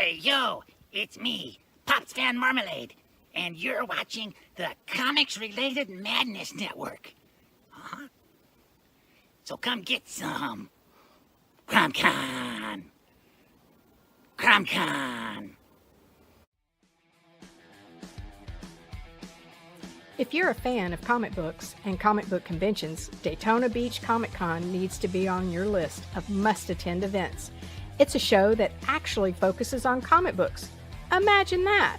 Hey, yo, it's me, Pops Fan Marmalade, and you're watching the Comics-Related Madness Network. Huh? So come get some. CromCon. CromCon. If you're a fan of comic books and comic book conventions, Daytona Beach Comic Con needs to be on your list of must-attend events. It's a show that actually focuses on comic books. Imagine that!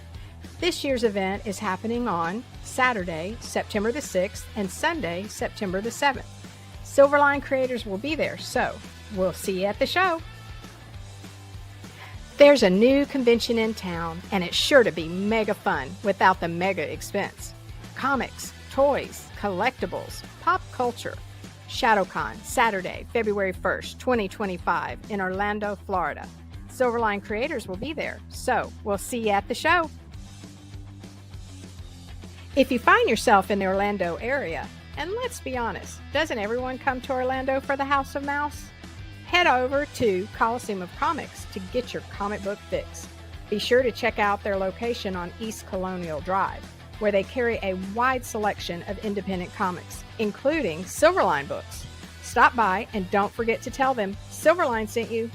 This year's event is happening on Saturday, September the 6th, and Sunday, September the 7th. Silverline creators will be there, so we'll see you at the show. There's a new convention in town, and it's sure to be mega fun without the mega expense. Comics, toys, collectibles, pop culture. ShadowCon, Saturday, February 1st, 2025 in Orlando, Florida. Silverline creators will be there, so we'll see you at the show. If you find yourself in the Orlando area, and let's be honest, doesn't everyone come to Orlando for the House of Mouse? Head over to Coliseum of Comics to get your comic book fix. Be sure to check out their location on East Colonial Drive, where they carry a wide selection of independent comics, including Silverline books. Stop by and don't forget to tell them Silverline sent you.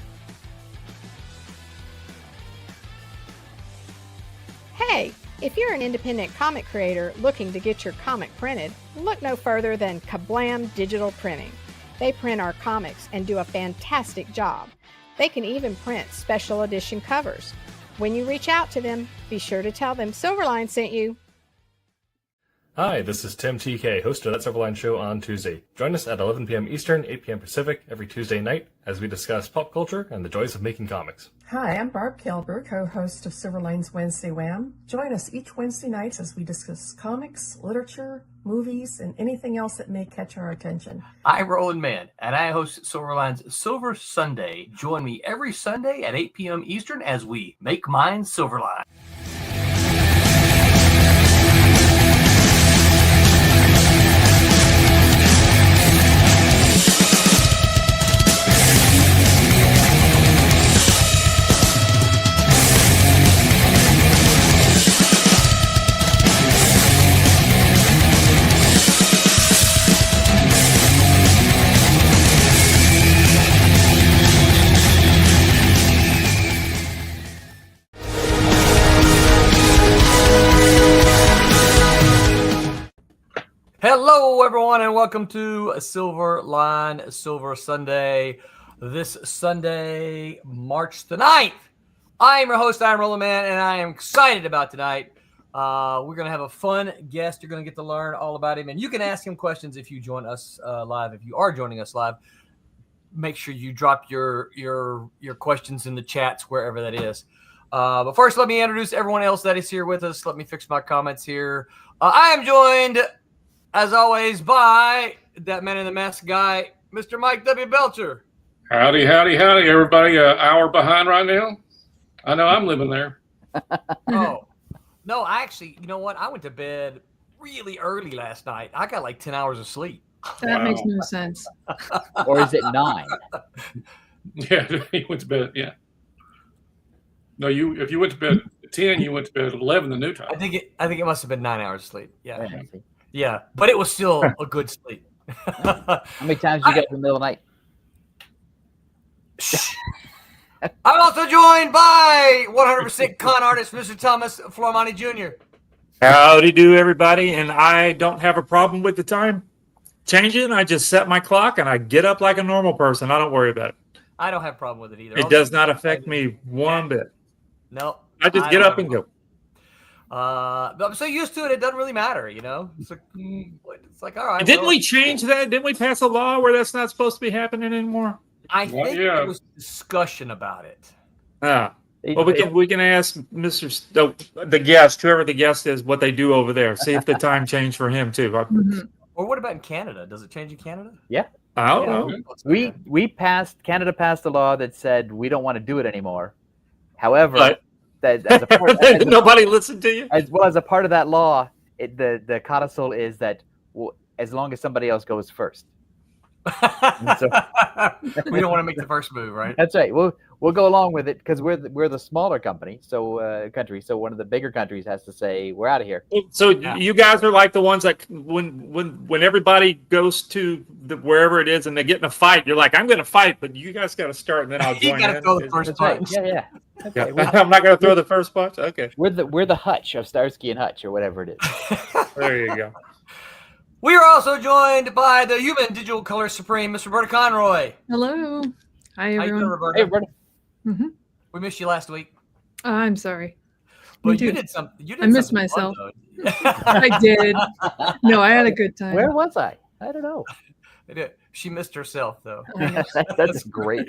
Hey, if you're an independent comic creator looking to get your comic printed, look no further than Kablam Digital Printing. They print our comics and do a fantastic job. They can even print special edition covers. When you reach out to them, be sure to tell them Silverline sent you. Hi, this is Tim TK, host of That Silverline Show on Tuesday. Join us at 11 p.m. Eastern, 8 p.m. Pacific every Tuesday night as we discuss pop culture and the joys of making comics. Hi, I'm Barb Kelber, co-host of Silverline's Wednesday Wham. Join us each Wednesday night as we discuss comics, literature, movies, and anything else that may catch our attention. I'm Roland Mann, and I host Silverline's Silver Sunday. Join me every Sunday at 8 p.m. Eastern as we make mine Silverline. Hello, everyone, and welcome to Silverline Silver Sunday. This Sunday, March the 9th. I am your host, I'm Roland Man, and I am excited about tonight. We're going to have a fun guest. You're going to get to learn all about him, and you can ask him questions if you join us live. If you are joining us live, make sure you drop your questions in the chats, wherever that is. But first, let me introduce everyone else that is here with us. Let me fix my comments here. I am joined, as always, by that man in the mask guy, Mr. Mike W. Belcher. Howdy, everybody. Hour behind right now. I know I'm living there. Oh, no, I actually, you know what? I went to bed really early last night. I got like 10 hours of sleep. That makes no sense. Or is it 9? Yeah, you went to bed, yeah. No, if you went to bed at 10, you went to bed at 11 the new time. I think it must have been 9 hours of sleep. Yeah. Yeah, but it was still a good sleep. How many times did you get up in the middle of the night? I'm also joined by 100% con artist, Mr. Thomas Flormani Jr. Howdy do, everybody. And I don't have a problem with the time changing. I just set my clock and I get up like a normal person. I don't worry about it. I don't have a problem with it either. It does not affect me one bit. No. I just get up and go. I'm so used to it, it doesn't really matter, you know? It's like all right. Didn't we change that? Didn't we pass a law where that's not supposed to be happening anymore? I think there was discussion about it. Well, we can ask the guest, whoever the guest is, what they do over there. See if the time changed for him too. Or what about in Canada? Does it change in Canada? Yeah. I don't know. Canada passed a law that said we don't want to do it anymore. However, as a part, nobody listened to you. As well as a part of that law, the codicil is that as long as somebody else goes first. We don't want to make the first move, right? That's right. We'll go along with it because we're the smaller company, so country. So one of the bigger countries has to say we're out of here. So you guys are like the ones that when everybody goes to wherever it is and they get in a fight, you're like, I'm going to fight, but you guys got to start and then I'll join You got to in. throw the first That's right. punch. Yeah. Okay. I'm not going to throw the first punch. Okay, We're the Hutch of Starsky and Hutch or whatever it is. there you go. We are also joined by the human digital color supreme, Miss Roberta Conroy. Hello. Hi, How you doing, everyone. Roberta? Hey, Roberta. We missed you last week. I'm sorry. But too. you did something. You did I missed something fun, myself. though. I did. No, I had a good time. Where was I? I don't know. She missed herself, though. That's great.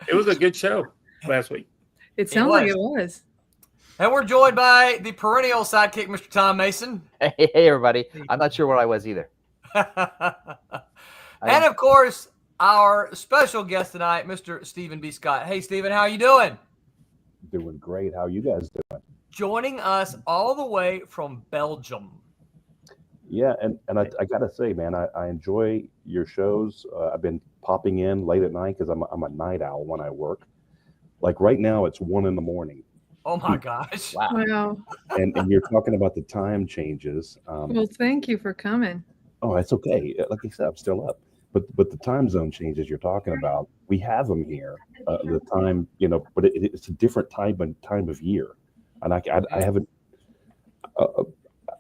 It was a good show last week. It sounds like was. it was. And we're joined by the perennial sidekick, Mr. Tom Mason. Hey, everybody. I'm not sure where I was either. And, of course, our special guest tonight, Mr. Stephen B. Scott. Hey, Stephen, how you doing? Doing great. How you guys doing? Joining us all the way from Belgium. Yeah, and I gotta say, man, I enjoy your shows. I've been popping in late at night because I'm a night owl when I work. Like right now, it's 1 a.m. Oh, my gosh. Wow. Wow. and you're talking about the time changes. Well, thank you for coming. Oh, it's okay. Like I said, I'm still up. But the time zone changes you're talking about, we have them here. The time, but it's a different time of year, and I haven't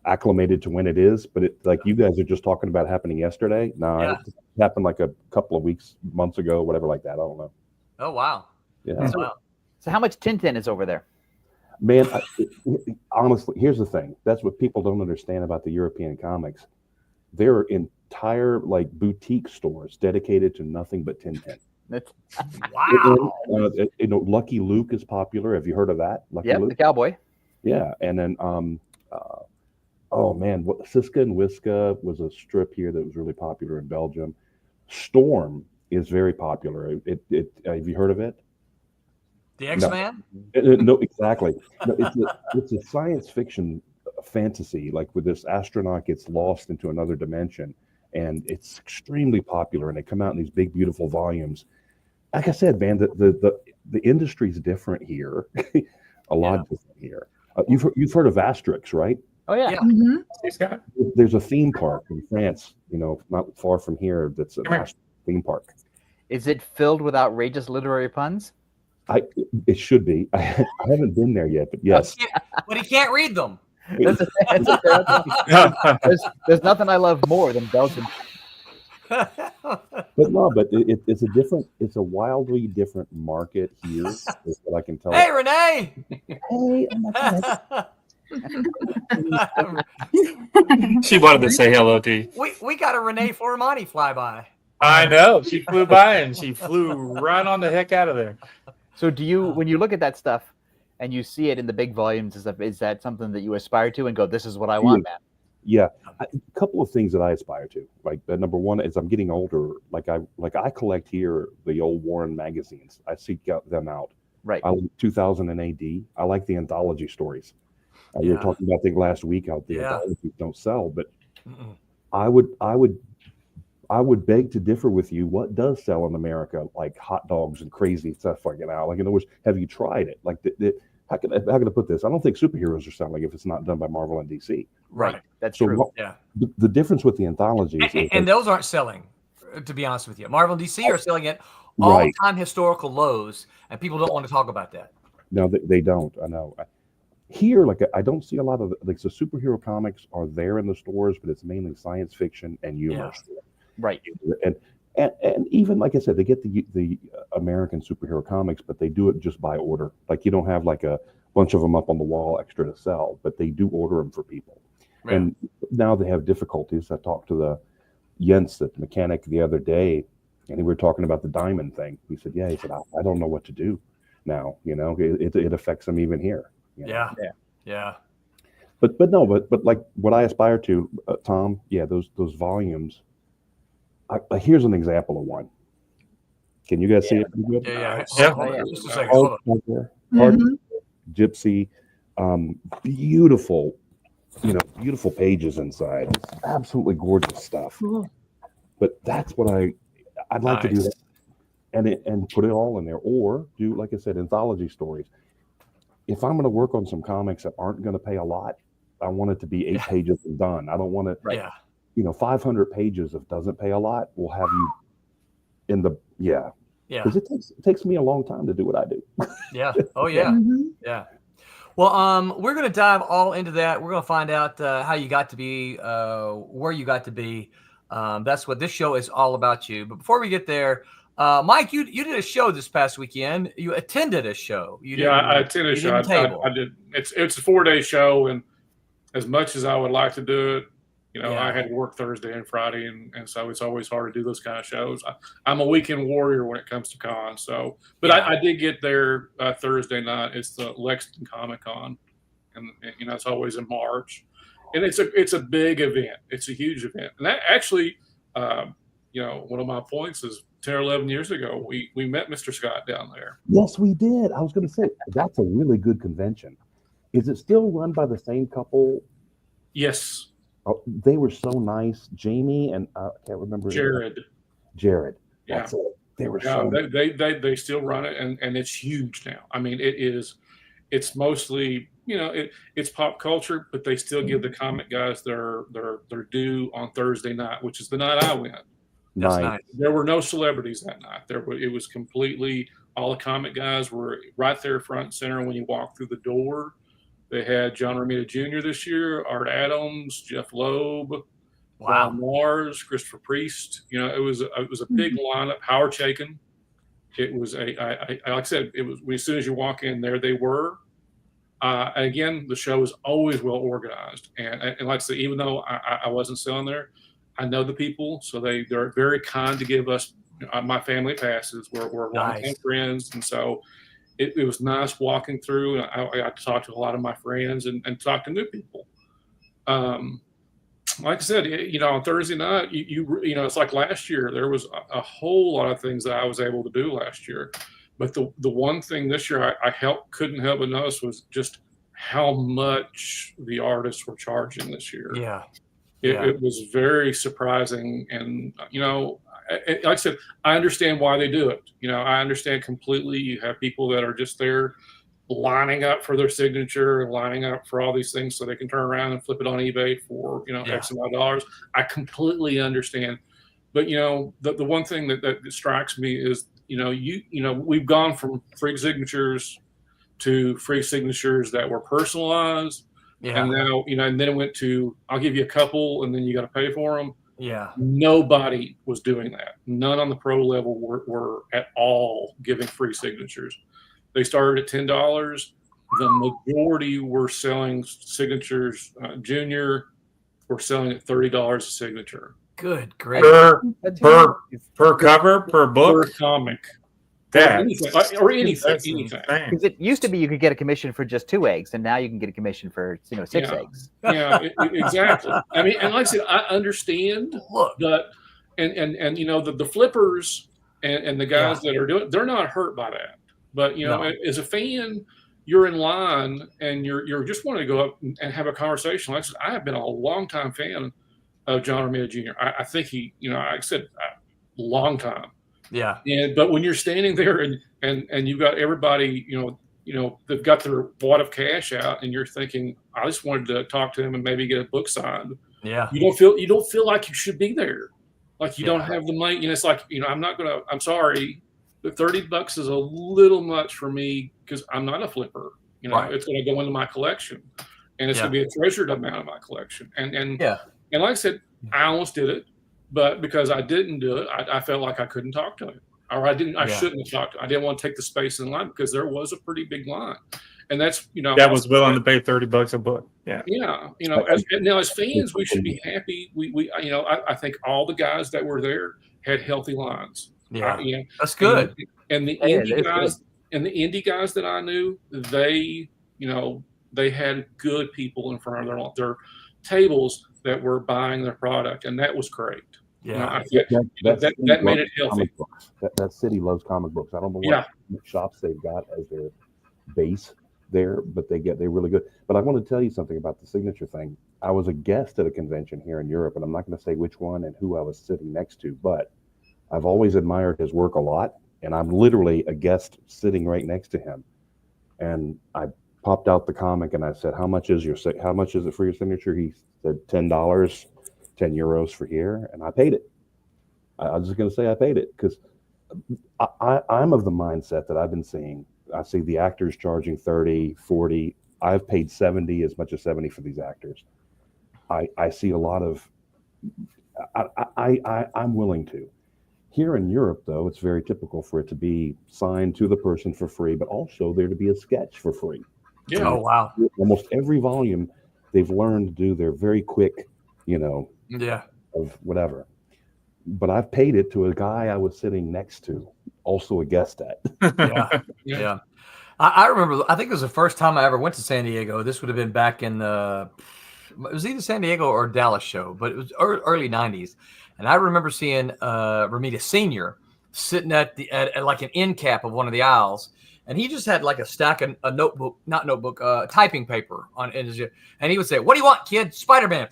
acclimated to when it is. But it, like you guys are just talking about happening yesterday. No, Yeah. it happened like a couple of months ago, whatever like that. I don't know. Oh, wow. Yeah, Wow. So how much Tintin is over there? man. Honestly, here's the thing. That's what people don't understand about the European comics. There are entire like boutique stores dedicated to nothing but Tintin. Wow. Lucky Luke is popular. Have you heard of that? Lucky Yep, Luke? the cowboy. Yeah, and then oh man, Siska and Wiska was a strip here that was really popular in Belgium. Storm is very popular. Have you heard of it? The X-Man? No, exactly. No, it's a science fiction fantasy, like where this astronaut gets lost into another dimension, and it's extremely popular. And they come out in these big, beautiful volumes. Like I said, man, the industry's different here, a lot different here. You've heard of Asterix, right? Oh yeah. Mm-hmm. Hey, Scott. There's a theme park in France, not far from here. That's an Asterix theme park. Is it filled with outrageous literary puns? It should be. I haven't been there yet, but yes. But he can't read them. There's nothing I love more than Belgium. But it's a wildly different market here, is what I can tell. Hey, Renee. Hey, oh my God. She wanted to say hello to you. we got a Renee Formani flyby. I know. She flew by and she flew right on the heck out of there. So do you, when you look at that stuff and you see it in the big volumes and stuff, is that something that you aspire to and go, this is what I want, man? Yeah, a couple of things that I aspire to. Like number one is I'm getting older. Like I collect here the old Warren magazines. I seek them out. Right. I like 2000 and AD. I like the anthology stories. You were talking about the last week how the anthologies don't sell, but I would beg to differ with you. What does sell in America, like hot dogs and crazy stuff like that? Like in other words, have you tried it? Like how can I put this? I don't think superheroes are selling if it's not done by Marvel and DC. Right. That's So true. Yeah. the difference with the anthologies is And those aren't selling, to be honest with you. Marvel and DC are selling at all-time historical lows, and people don't want to talk about that. No, they don't. I know. Here, like I don't see a lot of like the superhero comics are there in the stores, but it's mainly science fiction and humor. Right. And even like I said, they get the American superhero comics, but they do it just by order. Like you don't have like a bunch of them up on the wall extra to sell, but they do order them for people. Right. And now they have difficulties. I talked to the Jens, the mechanic, the other day, and we were talking about the diamond thing. He said, "Yeah," he said, "I don't know what to do now. It affects them even here." Yeah. But like what I aspire to, Tom. Yeah, those volumes. Here's an example of one. Can you guys see it pretty good? Yeah. Just a second. Hold Hold on. Hard gypsy, beautiful, beautiful pages inside. Absolutely gorgeous stuff. Cool. But that's what I'd like to do that, and put it all in there, or do, like I said, anthology stories. If I'm going to work on some comics that aren't going to pay a lot, I want it to be 8 pages and done. I don't want to, 500 pages of doesn't pay a lot will have you in the because it takes me a long time to do what I do. Yeah. Oh yeah. Yeah. Well, we're going to dive all into that. We're going to find out how you got to be, where you got to be. That's what this show is all about, you. But before we get there, Mike, you did a show this past weekend. You attended a show. I attended a show. I did. It's a 4-day show, and as much as I would like to do it, I had to work Thursday and Friday, and so it's always hard to do those kind of shows. I'm a weekend warrior when it comes to cons. So, but I did get there Thursday night. It's the Lexington Comic Con, and it's always in March, and it's a big event. It's a huge event, and that actually, one of my points is 10 or 11 years ago, we met Mr. Scott down there. Yes, we did. I was going to say, that's a really good convention. Is it still run by the same couple? Yes. Oh, they were so nice. Jamie and I can't remember. Jared. That's it. They were they still run it, and it's huge now. I mean, it's mostly, it's pop culture, but they still give the comic guys their due on Thursday night, which is the night I went. That's nice. There were no celebrities that night. It was completely, all the comic guys were right there front and center when you walk through the door. They had John Romita Jr. this year, Art Adams, Jeff Loeb, Ron Mars, Christopher Priest. It was a big lineup. Howard Chaykin. It was like I said, it was, as soon as you walk in there, they were. Again, the show is always well organized, and like I said, even though I wasn't selling there, I know the people, so they're very kind to give us my family passes. We're longtime friends, and so it was nice walking through. And I got to talk to a lot of my friends and talk to new people. Like I said, on Thursday night, it's like last year. There was a whole lot of things that I was able to do last year, but the one thing this year I couldn't help but notice was just how much the artists were charging this year. Yeah. It was very surprising, and like I said, I understand why they do it. I understand completely. You have people that are just there lining up for their signature and lining up for all these things so they can turn around and flip it on eBay for X amount of dollars. I completely understand, but the one thing that strikes me is we've gone from free signatures to free signatures that were personalized. Yeah. And now, and then it went to, I'll give you a couple and then you got to pay for them. Yeah. Nobody was doing that. None on the pro level were at all giving free signatures. They started at $10. The majority were selling signatures. Junior were selling at $30 a signature. Good, great. Per cover, per book? Per comic. Or anything. Because it used to be you could get a commission for just 2 eggs, and now you can get a commission for 6 eggs. Yeah, exactly. I mean, and like I said, I understand. But the flippers and the guys that are doing, they're not hurt by that. But as a fan, you're in line and you're just wanting to go up and have a conversation. Like I said, I have been a long time fan of John Romita Jr. I think he, I said a long time. Yeah. But when you're standing there and you've got everybody, they've got their wad of cash out, and you're thinking, I just wanted to talk to him and maybe get a book signed. Yeah. You don't feel like you should be there. Like you don't have the money. It's like, I'm sorry, but $30 is a little much for me because I'm not a flipper. It's going to go into my collection, and it's going to be a treasured amount of my collection. And like I said, I almost did it. But because I didn't do it, I felt like I couldn't talk to him, or I shouldn't have talked to him. I didn't want to take the space in line because there was a pretty big line, and that's that was willing to pay $30 a book. Yeah, as fans, we should be happy. I think all the guys that were there had healthy lines. Yeah, that's good. And the indie guys that I knew, they had good people in front of their tables that were buying their product, and that was great. Yeah, that made it healthy. That city loves comic books. I don't know what shops they've got as their base there, but they're really good. But I want to tell you something about the signature thing. I was a guest at a convention here in Europe, and I'm not going to say which one and who I was sitting next to, but I've always admired his work a lot, and I'm literally a guest sitting right next to him. And I popped out the comic and I said, how much is it for your signature? He said $10, €10 for here, and I paid it. I was just going to say I paid it because I'm of the mindset that I've been seeing. I see the actors charging 30, 40. I've paid 70, as much as 70 for these actors. I see a lot of, I'm willing to. Here in Europe, though, it's very typical for it to be signed to the person for free, but also there to be a sketch for free. Yeah. Oh, wow. Almost every volume, they've learned to do their very quick, of whatever. But I've paid it to a guy I was sitting next to, also a guest at. Yeah. I remember, I think it was the first time I ever went to San Diego. This would have been back in it was either San Diego or Dallas show, but it was early 90s. And I remember seeing Ramita Sr. sitting at like an end cap of one of the aisles. And he just had like a stack of typing paper on it. And he would say, "What do you want, kid? Spider-Man."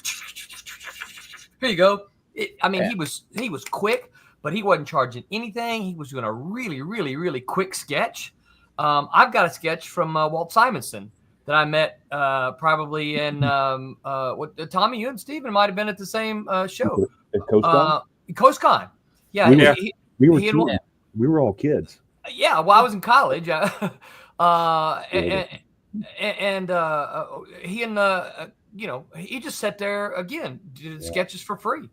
Here you go. He was quick, but he wasn't charging anything. He was doing a really, really, really quick sketch. I've got a sketch from Walt Simonson that I met probably in Tommy, you and Steven might have been at the same show. At CoastCon? CoastCon. Yeah. We were all kids. Yeah. Well, I was in college. He just sat there again, did sketches for free.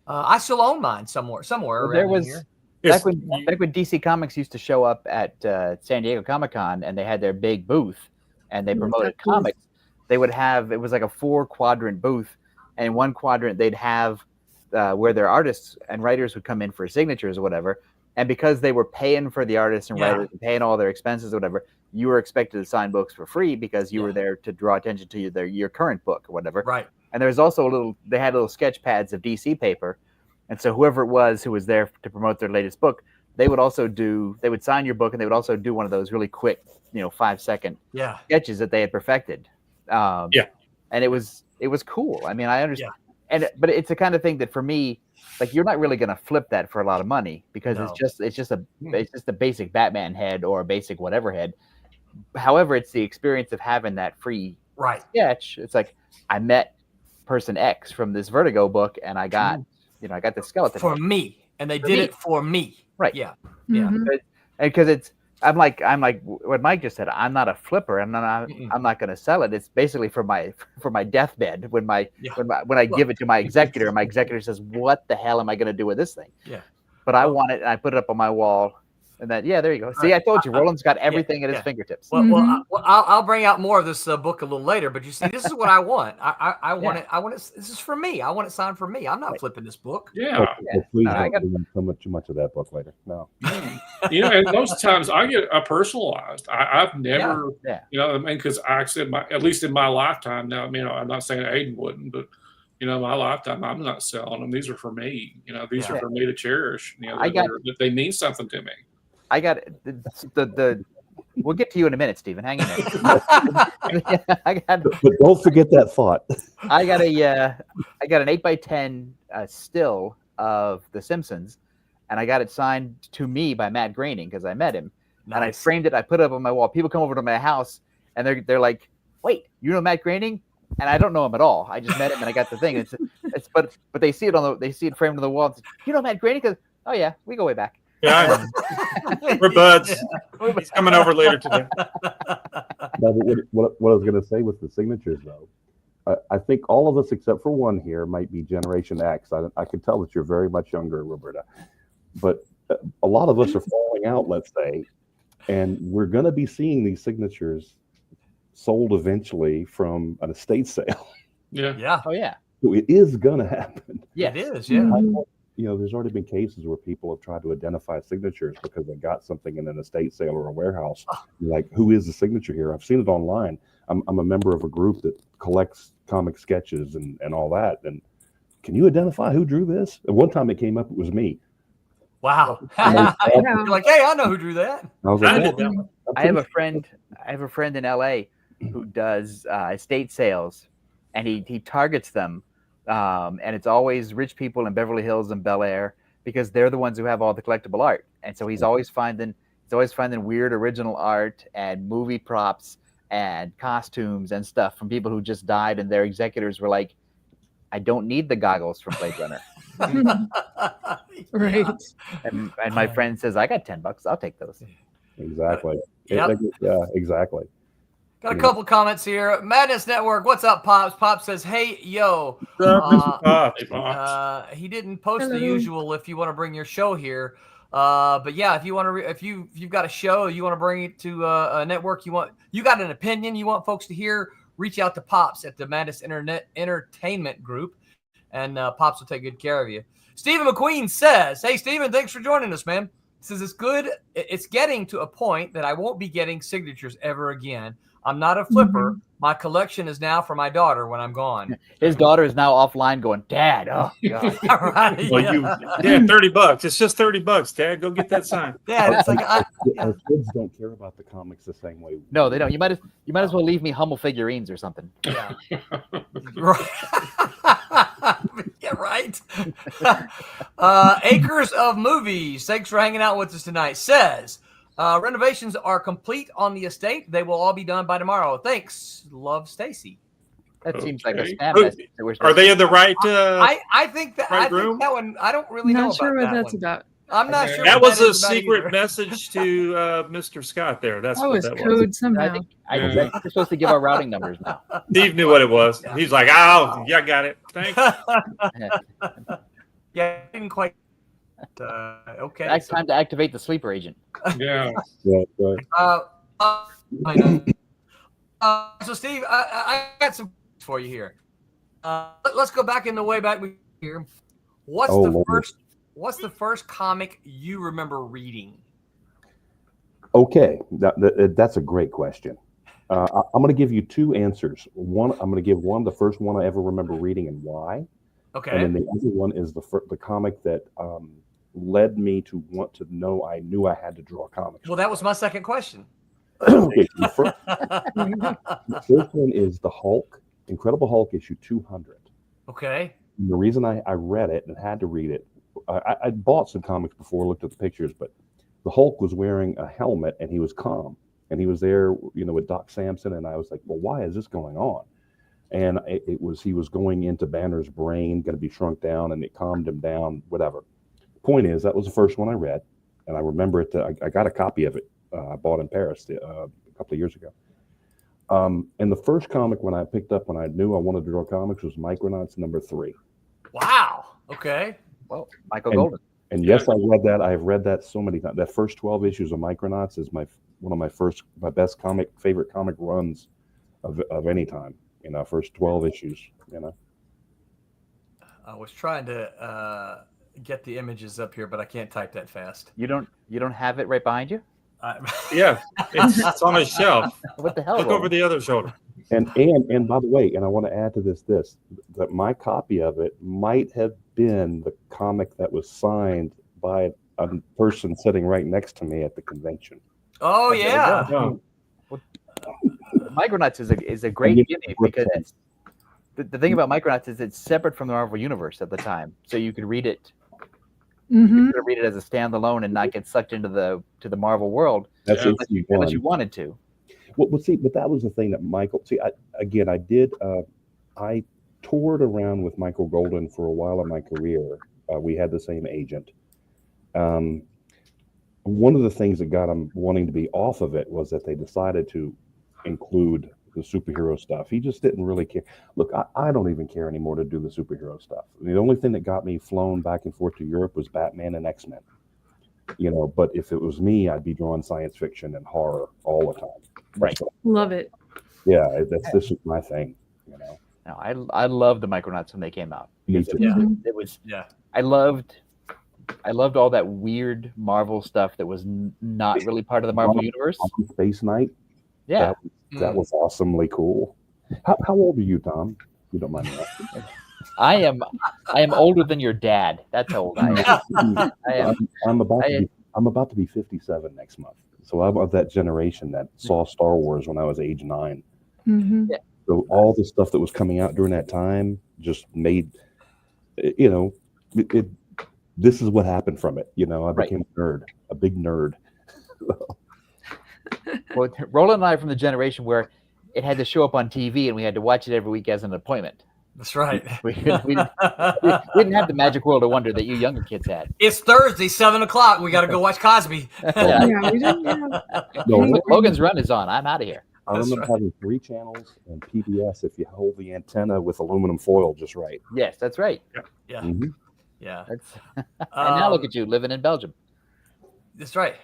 I still own mine somewhere. Well, there was here. back when DC Comics used to show up at San Diego Comic-Con and they had their big booth and they promoted comics. They would have, it was like a 4-quadrant booth, and in one quadrant they'd have where their artists and writers would come in for signatures or whatever. And because they were paying for the artists and writers and paying all their expenses or whatever, you were expected to sign books for free because you were there to draw attention to your current book or whatever. Right. And there was also they had little sketch pads of DC paper. And so whoever it was who was there to promote their latest book, they would sign your book, and they would also do one of those really quick, 5-second sketches that they had perfected. And it was cool. I mean, I understand. Yeah. But it's the kind of thing that for me, like, you're not really going to flip that for a lot of money because it's just a basic Batman head or a basic whatever head. However, it's the experience of having that free sketch. It's like, I met person X from this Vertigo book, and I got the skeleton for head. Me, and they did it for me. Right. Yeah. And because I'm like what Mike just said. I'm not a flipper. I'm not going to sell it. It's basically for my deathbed when I give it to my executor. And my executor says, "What the hell am I going to do with this thing?" Yeah. But I want it, and I put it up on my wall. And then, there you go. See, I told you, Roland's got everything at his fingertips. Well, I'll bring out more of this book a little later. But you see, this is what I want. I want it. I want it. This is for me. I want it signed for me. I'm not flipping this book. Yeah. Please don't too much of that book later. No. And most times I get a personalized. I've never, because I said at least in my lifetime. Now, I'm not saying Aiden wouldn't, but my lifetime, I'm not selling them. These are for me. These are for me to cherish. They mean something to me. I got the we'll get to you in a minute, Stephen. Hang in there. But don't forget that thought. I got an 8x10 still of The Simpsons, and I got it signed to me by Matt Groening because I met him. Nice. And I framed it. I put it up on my wall. People come over to my house, and they're like, "Wait, you know Matt Groening?" And I don't know him at all. I just met him, and I got the thing. But they see it framed on the wall. And say, "You know Matt Groening?" Because yeah, we go way back. Yeah, we're buds. He's coming over later today. No, what I was going to say with the signatures, though, I think all of us except for one here might be Generation X. I can tell that you're very much younger, Roberta. But a lot of us are falling out, let's say, and we're going to be seeing these signatures sold eventually from an estate sale. Yeah. Oh, yeah. So it is going to happen. Yeah, it is. Yeah. There's already been cases where people have tried to identify signatures because they got something in an estate sale or a warehouse. Like, who is the signature here? I've seen it online. I'm a member of a group that collects comic sketches and all that. And can you identify who drew this? And one time it came up, it was me. Wow. You're like, hey, I know who drew that. I was like, I have a friend in LA who does estate sales, and he targets them. And it's always rich people in Beverly Hills and Bel Air, because they're the ones who have all the collectible art. And so he's always finding weird original art and movie props and costumes and stuff from people who just died, and their executors were like, I don't need the goggles from Blade Runner. Right. And my friend says, I got $10. I'll take those. Exactly. Yep. Yeah, exactly. Got a couple comments here. Madness Network, what's up, Pops? Pops says, hey, yo. Hey, Pops. He didn't post the Hello. usual if you want to bring your show here. But yeah, if you want to, if you've got a show, you want to bring it to a network, you got an opinion you want folks to hear, reach out to Pops at the Madness Entertainment Group, and Pops will take good care of you. Stephen McQueen says, hey, Stephen, thanks for joining us, man. He says, it's getting to a point that I won't be getting signatures ever again. I'm not a flipper. Mm-hmm. My collection is now for my daughter when I'm gone. His daughter is now offline going, Dad, oh, God. Right, Well, yeah. Dad, $30. It's just $30, Dad. Go get that sign. Yeah, it's like Our kids don't care about the comics the same way. No, they don't. You might as well leave me Hummel figurines or something. yeah. Right. Yeah, right. Acres of Movies, thanks for hanging out with us tonight, says renovations are complete on the estate. They will all be done by tomorrow. Thanks. Love, Stacy. That seems like a Okay. spam message. that we're Are supposed they to- in the right? I think that Right room? one. I don't really know Not about sure what that that's one. about. I'm not sure. That what was a is about secret either. message to Mr. Scott there. That's That what was that code was. somehow. I think we're supposed to give our routing numbers now. Steve knew what it was. He's like, oh, yeah, I got it. Thanks. Yeah, I didn't quite. Okay. Next time to activate the sleeper agent. Yeah. Yeah, right. So Steve, I got some for you here. Let's go back in the way back here. What's Oh, the Lord. first? What's the first comic you remember reading? Okay, that's a great question. I'm going to give you two answers. One, I'm going to give the first one I ever remember reading and why. Okay. And then the other one is the comic that led me to want to know. I knew I had to draw comics. Well, that was my second question. Okay, the first one is the Hulk, Incredible Hulk issue 200. Okay. And the reason I read it and had to read it, I bought some comics before, looked at the pictures, but the Hulk was wearing a helmet and he was calm. And he was there, with Doc Samson. And I was like, well, why is this going on? And he was going into Banner's brain, going to be shrunk down, and it calmed him down, whatever. Point is, that was the first one I read. And I remember it. I got a copy of it. I bought in Paris a couple of years ago. And the first comic when I picked up when I knew I wanted to draw comics was Micronauts #3. Wow. Okay. Well, Michael Golden. And yes, I read that. I've read that so many times. That first 12 issues of Micronauts is one of my best favorite comic runs of any time. First 12 issues. I was trying to get the images up here, but I can't type that fast. You don't have it right behind you? Yeah, it's on his shelf. What the hell? Look over the other shoulder. And by the way, and I want to add to this that my copy of it might have been the comic that was signed by a person sitting right next to me at the convention. Oh yeah. Oh, Micronauts is a great gimmick because it's, the thing about Micronauts is it's separate from the Marvel Universe at the time, so you could read it. Mm-hmm. You could read it as a standalone and not get sucked into the Marvel world That's unless you issue 1. wanted to. Well, see, but that was the thing that Michael. See, I toured around with Michael Golden for a while in my career. We had the same agent. One of the things that got him wanting to be off of it was that they decided to include the superhero stuff. He just didn't really care. Look, I don't even care anymore to do the superhero stuff. The only thing that got me flown back and forth to Europe was Batman and X-Men. But if it was me, I'd be drawing science fiction and horror all the time. Right. Love it. Yeah, this is my thing. No, I loved the Micronauts when they came out. Me Because too. it was Yeah. I loved all that weird Marvel stuff that was not really part of the Marvel Universe. Space Knight. Yeah. That was awesomely cool. How old are you, Tom? You don't mind me asking. I am older than your dad. That's how old I am. I'm about to be 57 next month. So I'm of that generation that saw Star Wars when I was age 9. Mm-hmm. Yeah. So all the stuff that was coming out during that time just made, it this is what happened from it. You know, I Right. became a nerd, a big nerd. Well, Roland and I are from the generation where it had to show up on TV and we had to watch it every week as an appointment. That's right. We didn't have the magic world of wonder that you younger kids had. It's Thursday, 7:00. We got to go watch Cosby. Yeah. Yeah, we didn't have. No, Logan's Run is on. I'm out of here. I remember having 3 channels and PBS if you hold the antenna with aluminum foil just right. Yes, that's right. Yeah. Mhm. Yeah. That's and now look at you living in Belgium. That's right.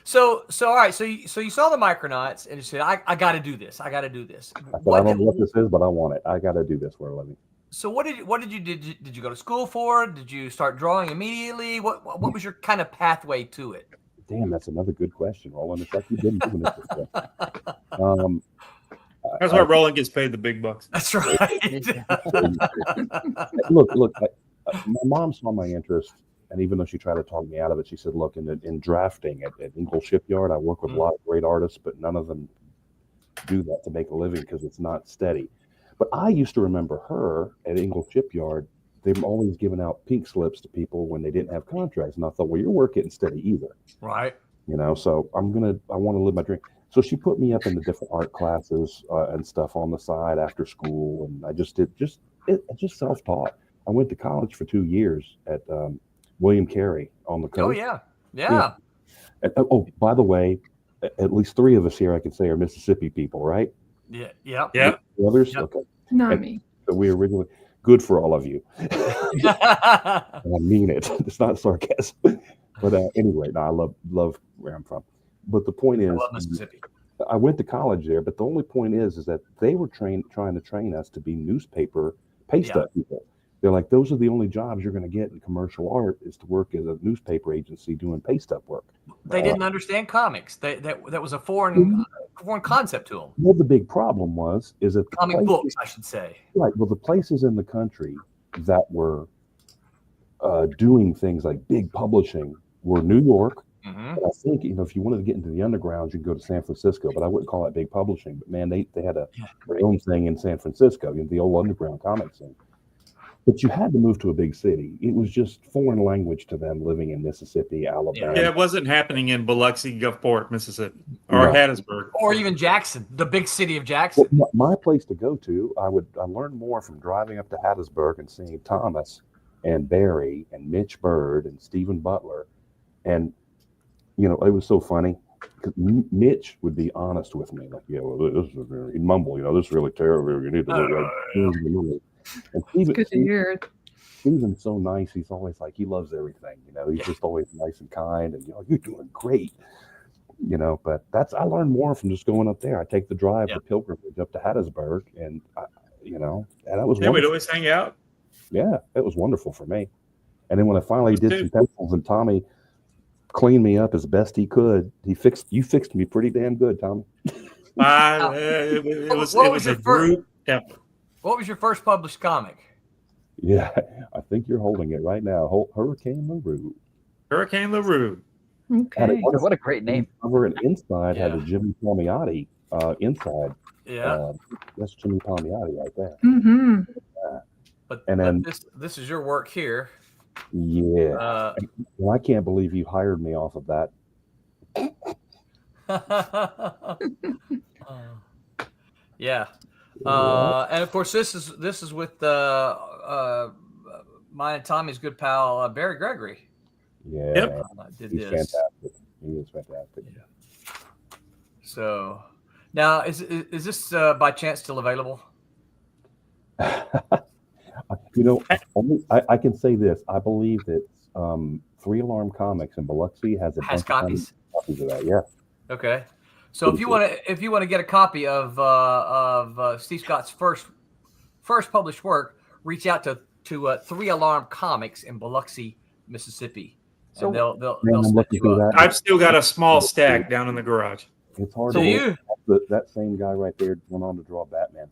So all right. So you saw the Micronauts and you said, I got to do this. I got to do this. I said, I don't know what this is, but I want it. I got to do this for a living. So did you go to school for? Did you start drawing immediately? What was your kind of pathway to it? Damn, that's another good question, Roland. It's like you've been doing this before. That's why Roland gets paid the big bucks. That's right. Look, my mom saw my interest, and even though she tried to talk me out of it, she said, look, in drafting at Ingalls Shipyard, I work with a lot of great artists, but none of them do that to make a living because it's not steady. But I used to remember her at Ingalls Shipyard. They were always giving out pink slips to people when they didn't have contracts. And I thought, well, your work isn't steady either. Right. You know, so I want to live my dream. So she put me up in the different art classes and stuff on the side after school. And I just self-taught. I went to college for 2 years at William Carey on the coast. Oh, yeah. And, oh, by the way, at least 3 of us here I can say are Mississippi people, right? Yeah. Yeah. The others? Yep. Okay. Not me. So we originally, good for all of you. And I mean it. It's not sarcasm. But anyway, no, I love where I'm from. But the point is, I love Mississippi. I went to college there, but the only point is that they were trying to train us to be newspaper paste up people. They're like, those are the only jobs you're going to get in commercial art is to work as a newspaper agency doing paste up work. They didn't understand comics. That was a foreign concept to them. Well, the big problem is that Comic books, I should say. Right. Well, the places in the country that were doing things like big publishing were New York. Mm-hmm. I think, if you wanted to get into the underground, you could go to San Francisco, but I wouldn't call that big publishing. But man, they had their own thing in San Francisco, the old underground comic scene. But you had to move to a big city. It was just foreign language to them living in Mississippi, Alabama. Yeah, it wasn't happening in Biloxi, Gulfport, Mississippi, or Hattiesburg, or even Jackson, the big city of Jackson. Well, my place to go to, I learned more from driving up to Hattiesburg and seeing Thomas and Barry and Mitch Bird and Stephen Butler, and it was so funny because Mitch would be honest with me, like, he'd mumble, this is really terrible. You need to look at. And Good to hear. Stephen's so nice. He's always like, he loves everything. He's just always nice and kind. And you're doing great. But I learned more from just going up there. I take the drive, the pilgrimage up to Hattiesburg, and and that was we'd always hang out. Yeah, it was wonderful for me. And then when I finally did some pencils, and Tommy cleaned me up as best he could, you fixed me pretty damn good, Tommy. It was a group effort. What was your first published comic? Yeah, I think you're holding it right now. Hurricane LaRue. Hurricane LaRue. Okay. What a great name. Cover and inside had a Jimmy Palmiotti inside. Yeah. That's Jimmy Palmiotti right there. Mm-hmm. But then this is your work here. Yeah. And I can't believe you hired me off of that. Yeah. And of course, this is with mine and Tommy's good pal Barry Gregory. Yeah, yep. He's fantastic. He is fantastic. Yeah. So now, is this by chance still available? I can say this. I believe that 3 Alarm Comics in Biloxi has copies of that. Yeah. Okay. So if you want to get a copy of Steve Scott's first published work, reach out to 3 Alarm Comics in Biloxi, Mississippi. So and they'll set you up. I've still got a small stack down in the garage. It's hard to believe that same guy right there went on to draw Batman.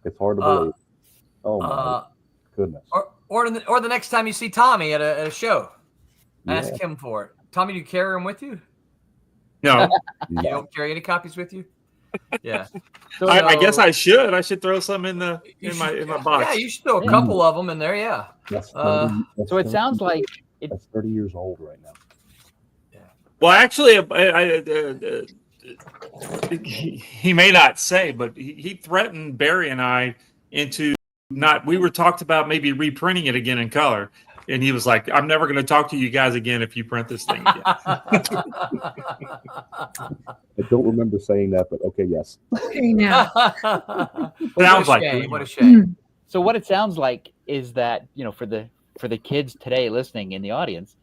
It's hard to believe. Oh my goodness. Or the next time you see Tommy at a show, ask him for it. Tommy, do you carry him with you? No. You don't carry any copies with you? Yeah. So, I guess I should. I should throw some in my box. Yeah, you should throw a couple of them in there. Yeah. So it sounds like That's 30 years old right now. Well, actually, he may not say, but he threatened Barry and I into not. We were talked about maybe reprinting it again in color, and he was like, "I'm never going to talk to you guys again if you print this thing again." I don't remember saying that, but okay, yes. Hey, now. Sounds like what a shame. So what it sounds like is that, for the kids today listening in the audience,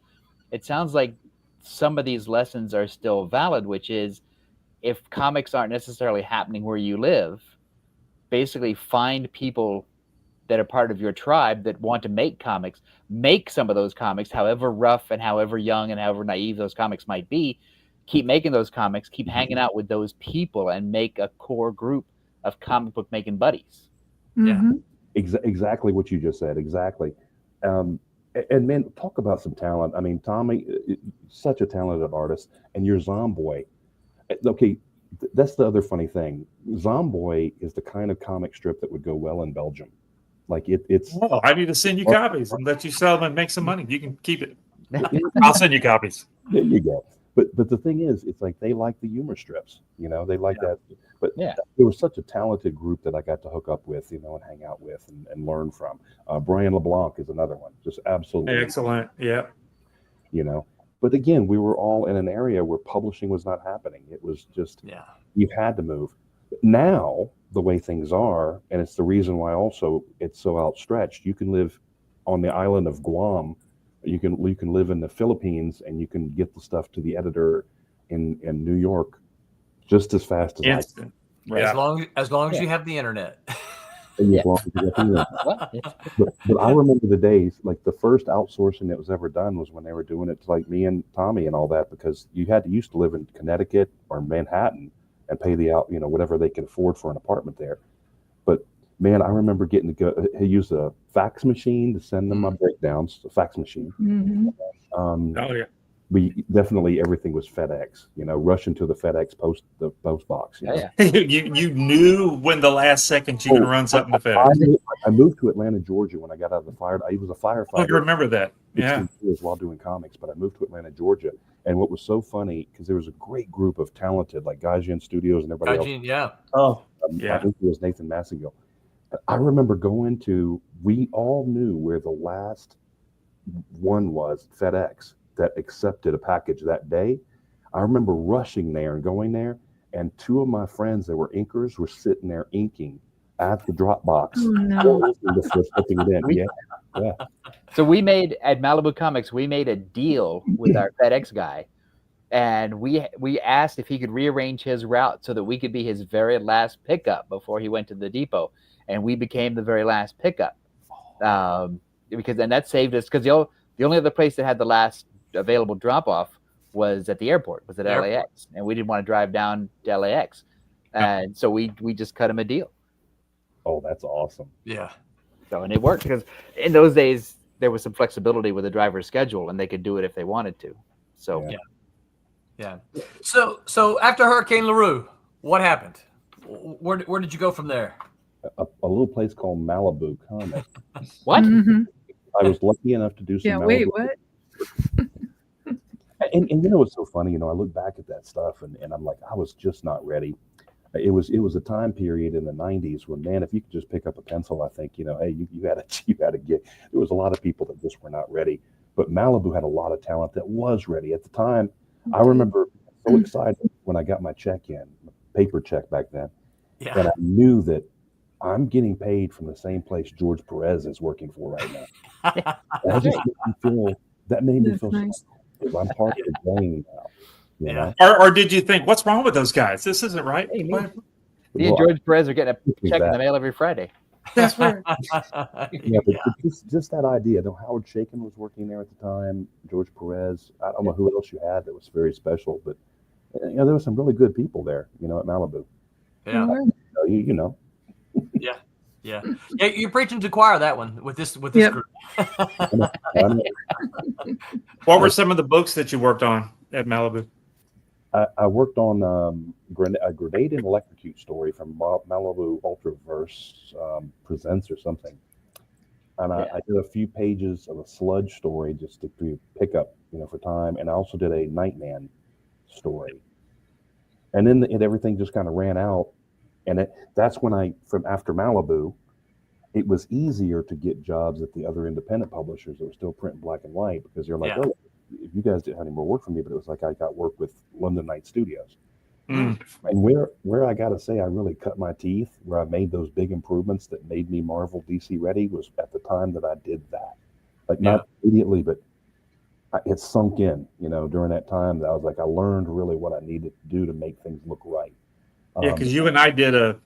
it sounds like some of these lessons are still valid, which is if comics aren't necessarily happening where you live, basically find people that are part of your tribe that want to make comics, make some of those comics, however rough and however young and however naive those comics might be, keep making those comics, keep hanging out with those people and make a core group of comic book making buddies. Mm-hmm. Exactly what you just said. Exactly. And man, talk about some talent. I mean, Tommy, such a talented artist, and you're Zomboy. Okay, that's the other funny thing. Zomboy is the kind of comic strip that would go well in Belgium. Like it's. Well, I need to send you copies and let you sell them and make some money. You can keep it. I'll send you copies. There you go. But the thing is, it's like they like the humor strips. They like that. But there was such a talented group that I got to hook up with, and hang out with and learn from. Brian LeBlanc is another one, just absolutely excellent. Yeah. But again, we were all in an area where publishing was not happening. It was just you had to move. Now the way things are, and it's the reason why also it's so outstretched. You can live on the island of Guam. You can live in the Philippines, and you can get the stuff to the editor in New York just as fast as instant. As long as you have the internet. But I remember the days, like the first outsourcing that was ever done was when they were doing it to like me and Tommy and all that, because you used to live in Connecticut or Manhattan and pay whatever they could afford for an apartment there. But man, I remember getting to go. He used a fax machine to send them my breakdowns. A fax machine. Mm-hmm. Oh yeah. We definitely everything was FedEx. Rush into the FedEx post box. You knew when the last second you could run something to FedEx. I moved to Atlanta, Georgia when I got out of the fire. I was a firefighter. Oh, you remember that? Yeah. While doing comics, but I moved to Atlanta, Georgia, and what was so funny because there was a great group of talented like Gaijin Studios and everybody else. Yeah. Oh, I think it was Nathan Massengill. I remember going to. We all knew where the last one was, FedEx, that accepted a package that day. I remember rushing there and going there, and two of my friends that were inkers were sitting there inking at the drop box. Oh, no. Before slipping it in. Yeah. So we made at Malibu Comics, we made a deal with our FedEx guy, and we asked if he could rearrange his route so that we could be his very last pickup before he went to the depot, and we became the very last pickup. Because then that saved us, because the only other place that had the last available drop-off was at the airport, was at LAX, and we didn't want to drive down to LAX, and so we just cut him a deal. Oh, that's awesome. Yeah. So, and it worked because in those days there was some flexibility with the driver's schedule, and they could do it if they wanted to. So yeah. So after Hurricane LaRue, what happened? Where did you go from there? A little place called Malibu Comics. What? Mm-hmm. I was lucky enough to do some. Yeah. Malibu. Wait. What? And it's so funny, I look back at that stuff and I'm like, I was just not ready. It was a time period in the 90s when, man, if you could just pick up a pencil, I think, hey, you had to get. There was a lot of people that just were not ready, but Malibu had a lot of talent that was ready at the time. I remember so excited when I got my check in, paper check back then, that I knew that I'm getting paid from the same place George Perez is working for right now. That made me feel nice. so I'm part of the game now. Or did you think, what's wrong with those guys? This isn't right. Hey, me and George Perez are getting a check in the mail every Friday. That's right. But just that idea. Howard Chaykin was working there at the time. George Perez. I don't know who else you had that was very special, but there were some really good people there. At Malibu. Yeah. Yeah. You're preaching to choir that one with this group. What were some of the books that you worked on at Malibu? I worked on a Grenade and Electrocute story from Malibu Ultraverse Presents or something. and I did a few pages of a sludge story just to pick up, for time, and I also did a Nightman story, and then everything just kind of ran out, and that's when from after Malibu, it was easier to get jobs at the other independent publishers that were still printing black and white, because they're like, oh, if you guys didn't have any more work for me, but it was like I got work with London Night Studios. Mm. And where I got to say I really cut my teeth, where I made those big improvements that made me Marvel DC ready, was at the time that I did that. Like not immediately, but it sunk in, during that time that I was like, I learned really what I needed to do to make things look right. Yeah, because you and I did a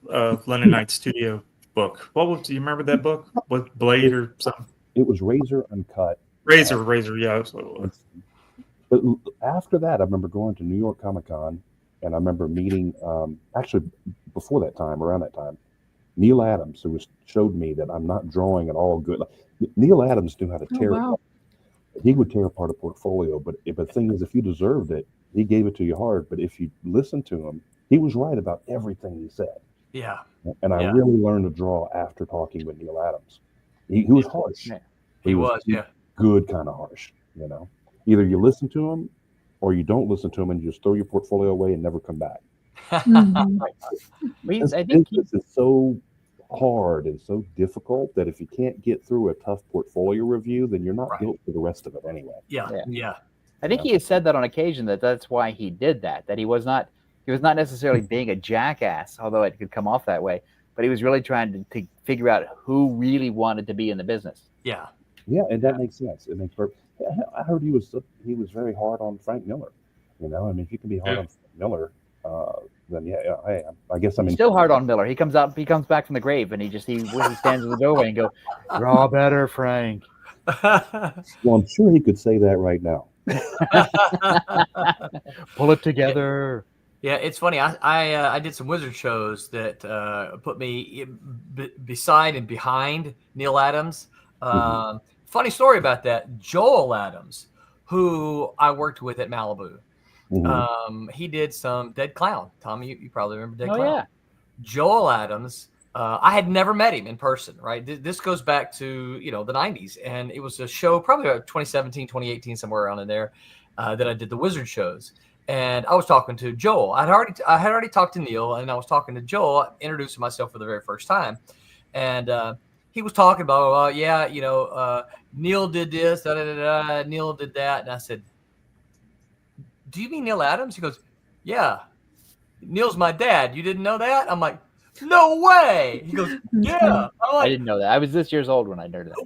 London Night Studio book. Do you remember that book? What, Blade or something? It was Razor Uncut. Razor, yeah. That's what it was. But after that, I remember going to New York Comic Con, and I remember meeting, actually before that time, around that time, Neil Adams, who showed me that I'm not drawing at all good. Neil Adams knew how to tear apart. He would tear apart a portfolio, but the thing is, if you deserved it, he gave it to you hard. But if you listened to him, he was right about everything he said. Yeah. And I really learned to draw after talking with Neil Adams. He was harsh. Yeah. He was good kind of harsh, Either you listen to him or you don't listen to him and you just throw your portfolio away and never come back. Mm-hmm. I think this is so hard and so difficult that if you can't get through a tough portfolio review, then you're not built for the rest of it anyway. Yeah. I think he has said that on occasion that's why he did that he was not necessarily being a jackass, although it could come off that way, but he was really trying to figure out who really wanted to be in the business. Yeah, and that makes sense. It makes perfect. I heard he was very hard on Frank Miller. If you can be hard on Frank Miller, then hey, I guess still hard on Miller. He comes back from the grave, and he stands in the doorway and go, "Draw better, Frank." Well, I'm sure he could say that right now. Pull it together. Yeah, it's funny. I did some wizard shows that put me beside and behind Neil Adams. Funny story about that. Joel Adams, who I worked with at Malibu, he did some Dead Clown. Tommy, you probably remember Dead Clown. Yeah. Joel Adams, I had never met him in person, right? This goes back to, the 90s. And it was a show probably about 2017, 2018, somewhere around in there, that I did the wizard shows. And I was talking to Joel. I had already talked to Neil, and I was talking to Joel, introducing myself for the very first time. And he was talking about, Neil did this, Neil did that. And I said, do you mean Neil Adams? He goes, yeah, Neil's my dad. You didn't know that? I'm like, no way. He goes, yeah. I didn't know that. I was this years old when I heard that.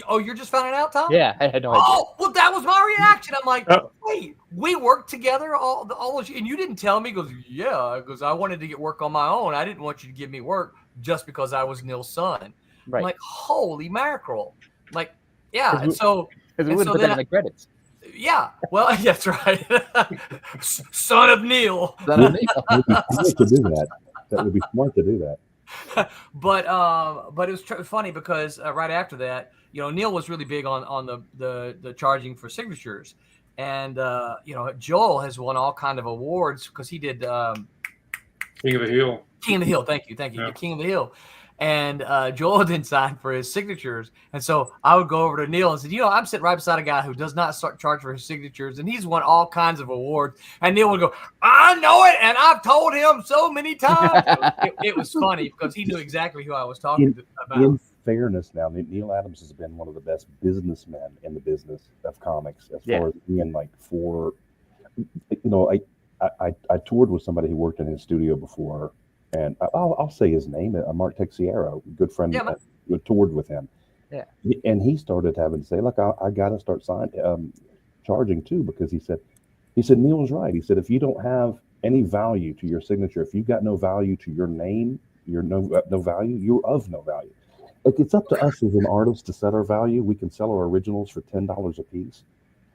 Well, you're just finding out, Tom? Yeah, I had no idea. Oh, well, that was my reaction. I'm like, wait, we worked together all those years, and you didn't tell me. He goes, yeah, because I wanted to get work on my own. I didn't want you to give me work just because I was Neil's son. Right. I'm like, holy mackerel. I'm like, yeah. And so, because we wouldn't put that in the credits. Yeah, well, that's right. Son of Neil. Son of Neil. That would be smart to do that. But it was funny because right after that, Neil was really big on the charging for signatures, and Joel has won all kind of awards because he did King of the Hill. King of the Hill, thank you, yeah. King of the Hill. And Joel didn't sign for his signatures. And so I would go over to Neil and said, I'm sitting right beside a guy who does not charge for his signatures, and he's won all kinds of awards. And Neil would go, I know it, and I've told him so many times. It was funny because he knew exactly who I was talking about. In fairness now, Neil Adams has been one of the best businessmen in the business of comics as far as being I toured with somebody who worked in his studio before. And I'll say his name, Mark Texiero, good friend, toured with him. Yeah. And he started having to say, look, I got to start charging too, because he said, Neil was right. He said, if you don't have any value to your signature, if you've got no value to your name, you're no value, you're of no value. Like, it's up to us as an artist to set our value. We can sell our originals for $10 a piece,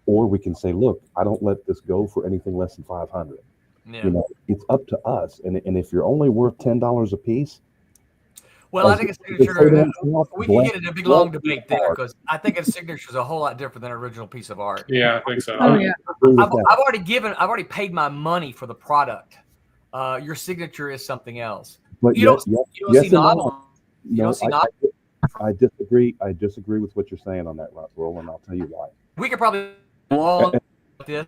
or we can say, look, I don't let this go for anything less than $500. Yeah. It's up to us, and if you're only worth $10 a piece. Well, I think a signature. We can get in a big long debate there because I think a signature is a whole lot different than an original piece of art. Yeah, I think so. Oh yeah. I've already paid my money for the product. Your signature is something else. But you don't see novels. You don't see novels. I disagree. I disagree with what you're saying on that, Roland. I'll tell you why. We could probably long this.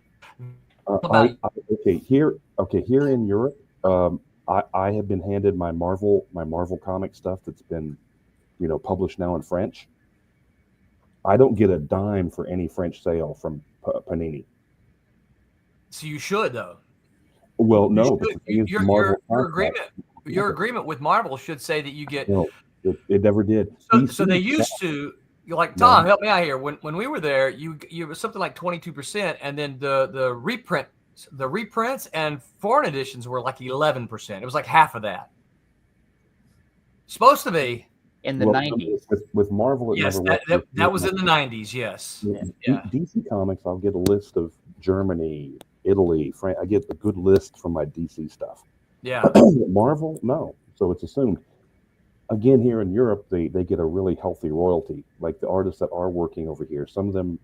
Okay, here in Europe, I have been handed my Marvel comic stuff that's been, published now in French. I don't get a dime for any French sale from Panini. So you should though. Well, no, but the thing is, your agreement with Marvel should say that you get. No, it never did. So they used to. You're like, Tom, help me out here. When we were there, you was something like 22%, and then the reprints and foreign editions were like 11%. It was like half of that. Supposed to be in the 90s. With Marvel, it yes, never that was in the 90s. Yes. Yeah. DC Comics, I'll get a list of Germany, Italy, France. I get a good list from my DC stuff. Yeah. Marvel, no. So it's assumed. Again, here in Europe, they get a really healthy royalty. Like the artists that are working over here, some of them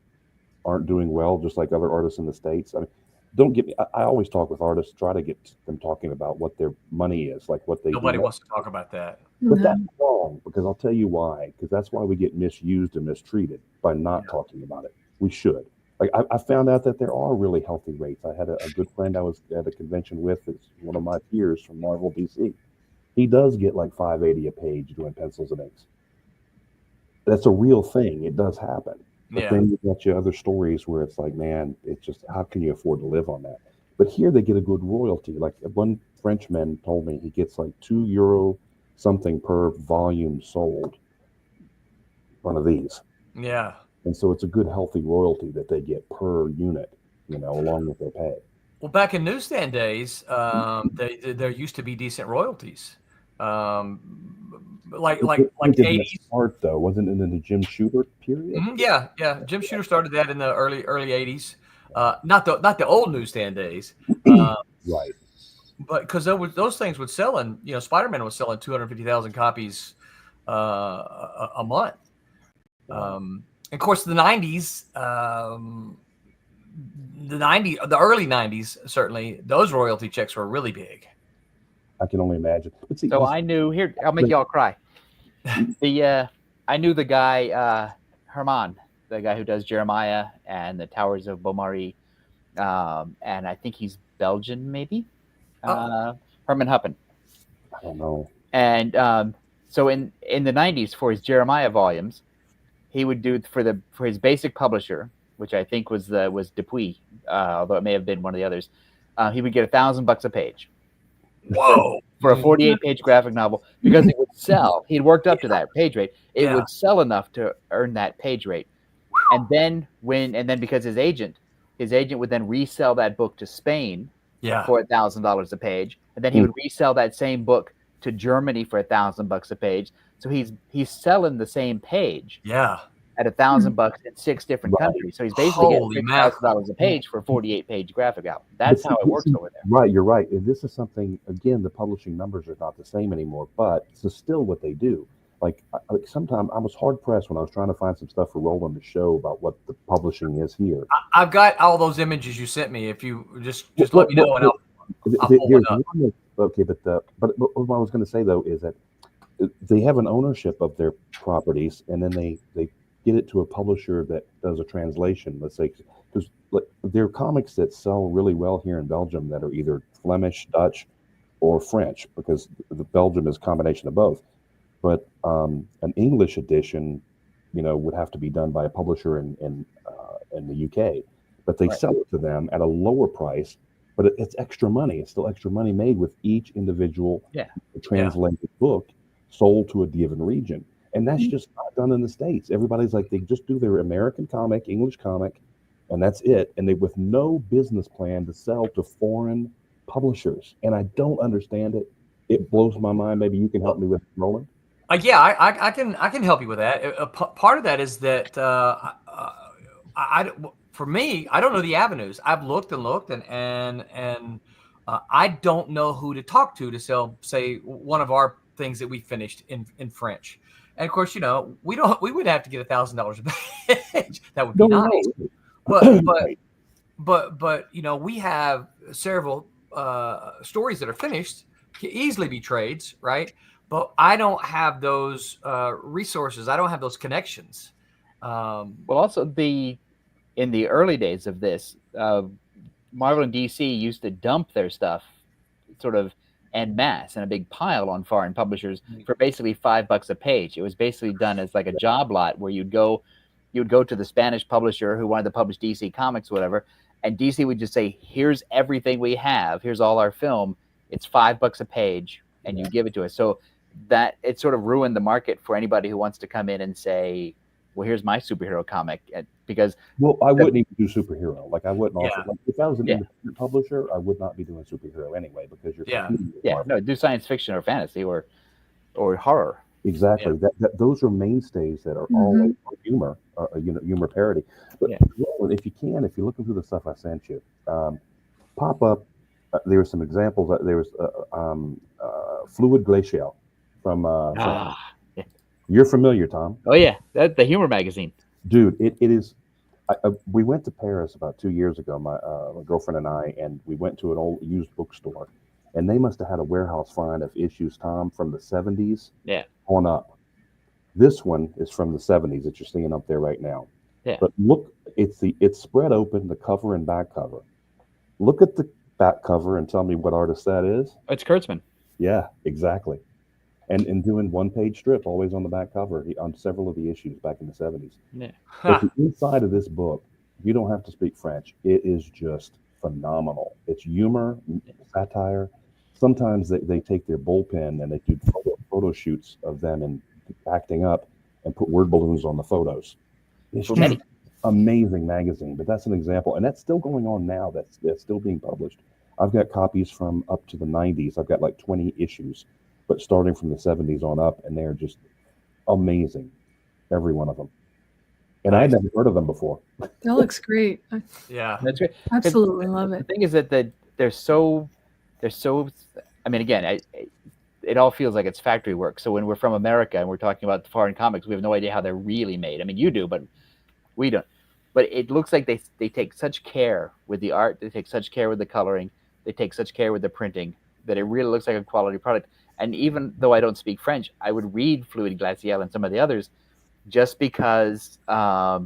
aren't doing well, just like other artists in the States. I mean, don't get me. I always talk with artists, try to get them talking about what their money is, like what they. Nobody wants to talk about that. But that's wrong, because I'll tell you why. Because that's why we get misused and mistreated by not talking about it. We should. Like I found out that there are really healthy rates. I had a good friend I was at a convention with. It's one of my peers from Marvel DC. He does get like $5.80 a page doing pencils and inks. That's a real thing. It does happen. But then you got your other stories where it's like, man, it's just, how can you afford to live on that? But here they get a good royalty. Like one Frenchman told me he gets like €2 something per volume sold. One of these. Yeah. And so it's a good, healthy royalty that they get per unit, along with their pay. Well, back in newsstand days, there used to be decent royalties. Like 80s. Start though, wasn't it in the Jim Shooter period? Mm-hmm, yeah. Jim Shooter started that in the early 80s. Not the old newsstand days. Right. But because those things would sell, and Spider-Man was selling 250,000 copies a month. Of course, the 90s, the early 90s, certainly those royalty checks were really big. I can only imagine. But see, so I knew here. I'll make y'all cry. I knew the guy Herman, the guy who does Jeremiah and the Towers of Beaumaris, and I think he's Belgian, maybe. Herman Huppen. I don't know. And so in the 90s, for his Jeremiah volumes, he would do for his basic publisher, which I think was Dupuis, although it may have been one of the others. He would get $1,000 a page. Whoa! For a 48-page graphic novel, because it would sell. He'd worked up to that page rate. It would sell enough to earn that page rate. And then because his agent would then resell that book to Spain for $1,000 a page, and then he would resell that same book to Germany for $1,000 a page. So he's selling the same page. Yeah. At $1,000 in 6 different countries. So he's basically getting $6,000 a page for a 48-page graphic album. That's how it works over there. Right, you're right. And this is something, again, the publishing numbers are not the same anymore, but it's still what they do. Like sometimes I was hard pressed when I was trying to find some stuff for Roland to show about what the publishing is here. I've got all those images you sent me. If you just let me know, and I'll pull one up. Okay, but what I was going to say though is that they have an ownership of their properties, and then they get it to a publisher that does a translation. Let's say, because there are comics that sell really well here in Belgium that are either Flemish, Dutch, or French, because the Belgium is a combination of both. But an English edition, would have to be done by a publisher in the UK. But they sell it to them at a lower price. But it's extra money. It's still extra money made with each individual translated book sold to a given region. And that's just not done in the States. Everybody's like, they just do their American comic, English comic, and that's it. And they with no business plan to sell to foreign publishers. And I don't understand it. It blows my mind. Maybe you can help me with it, Roland. I can help you with that. Part of that is that for me, I don't know the avenues. I've looked and I don't know who to talk to sell, say, one of our things that we finished in French. And of course, we would have to get $1,000 a page. That would be nice. But we have several stories that are finished, can easily be trades, right? but I don't have those resources. I don't have those connections. Well, also in the early days of this, Marvel and DC used to dump their stuff sort of en masse in a big pile on foreign publishers for basically $5 a page. It was basically done as like a job lot where you'd go to the Spanish publisher who wanted to publish DC Comics, whatever, and DC would just say, "Here's everything we have. Here's all our film. It's $5 a page," and you give it to us. So that it sort of ruined the market for anybody who wants to come in and say, "Well, here's my superhero comic," because I wouldn't even do superhero. Like I wouldn't offer. Like if I was an Yeah. independent publisher, I would not be doing superhero anyway because you're competing with Marvel. No, do science fiction or fantasy or horror. Exactly. That those are mainstays that are always on humor, humor parody. But if you can, if you're looking through the stuff I sent you, pop up. There were some examples. There was Fluid Glacial from. You're familiar, Tom. Oh yeah, that's the humor magazine. Dude, it is. We went to Paris about 2 years ago, my girlfriend and I, and we went to an old used bookstore, and they must have had a warehouse find of issues, Tom, from the 70s on up. This one is from the 70s that you're seeing up there right now. Yeah. But look, it's spread open, the cover and back cover. Look at the back cover and tell me what artist that is. It's Kurtzman. Yeah, exactly. And doing one-page strip always on the back cover on several of the issues back in the 70s. Yeah. But the inside of this book, you don't have to speak French. It is just phenomenal. It's humor, satire. Sometimes they take their bullpen and they do photo shoots of them and acting up and put word balloons on the photos. It's just amazing magazine, but that's an example. And that's still going on now. That's still being published. I've got copies from up to the 90s. I've got like 20 issues. But starting from the 70s on up, and they're just amazing, every one of them. And I had never heard of them before. That looks great. That's great. Absolutely love it. The thing is that they're so. I mean, again, it all feels like it's factory work. So when we're from America and we're talking about the foreign comics, we have no idea how they're really made. I mean, you do, but we don't. But it looks like they take such care with the art. They take such care with the coloring. They take such care with the printing that it really looks like a quality product. And even though I don't speak French, I would read Fluid Glacial and some of the others just because I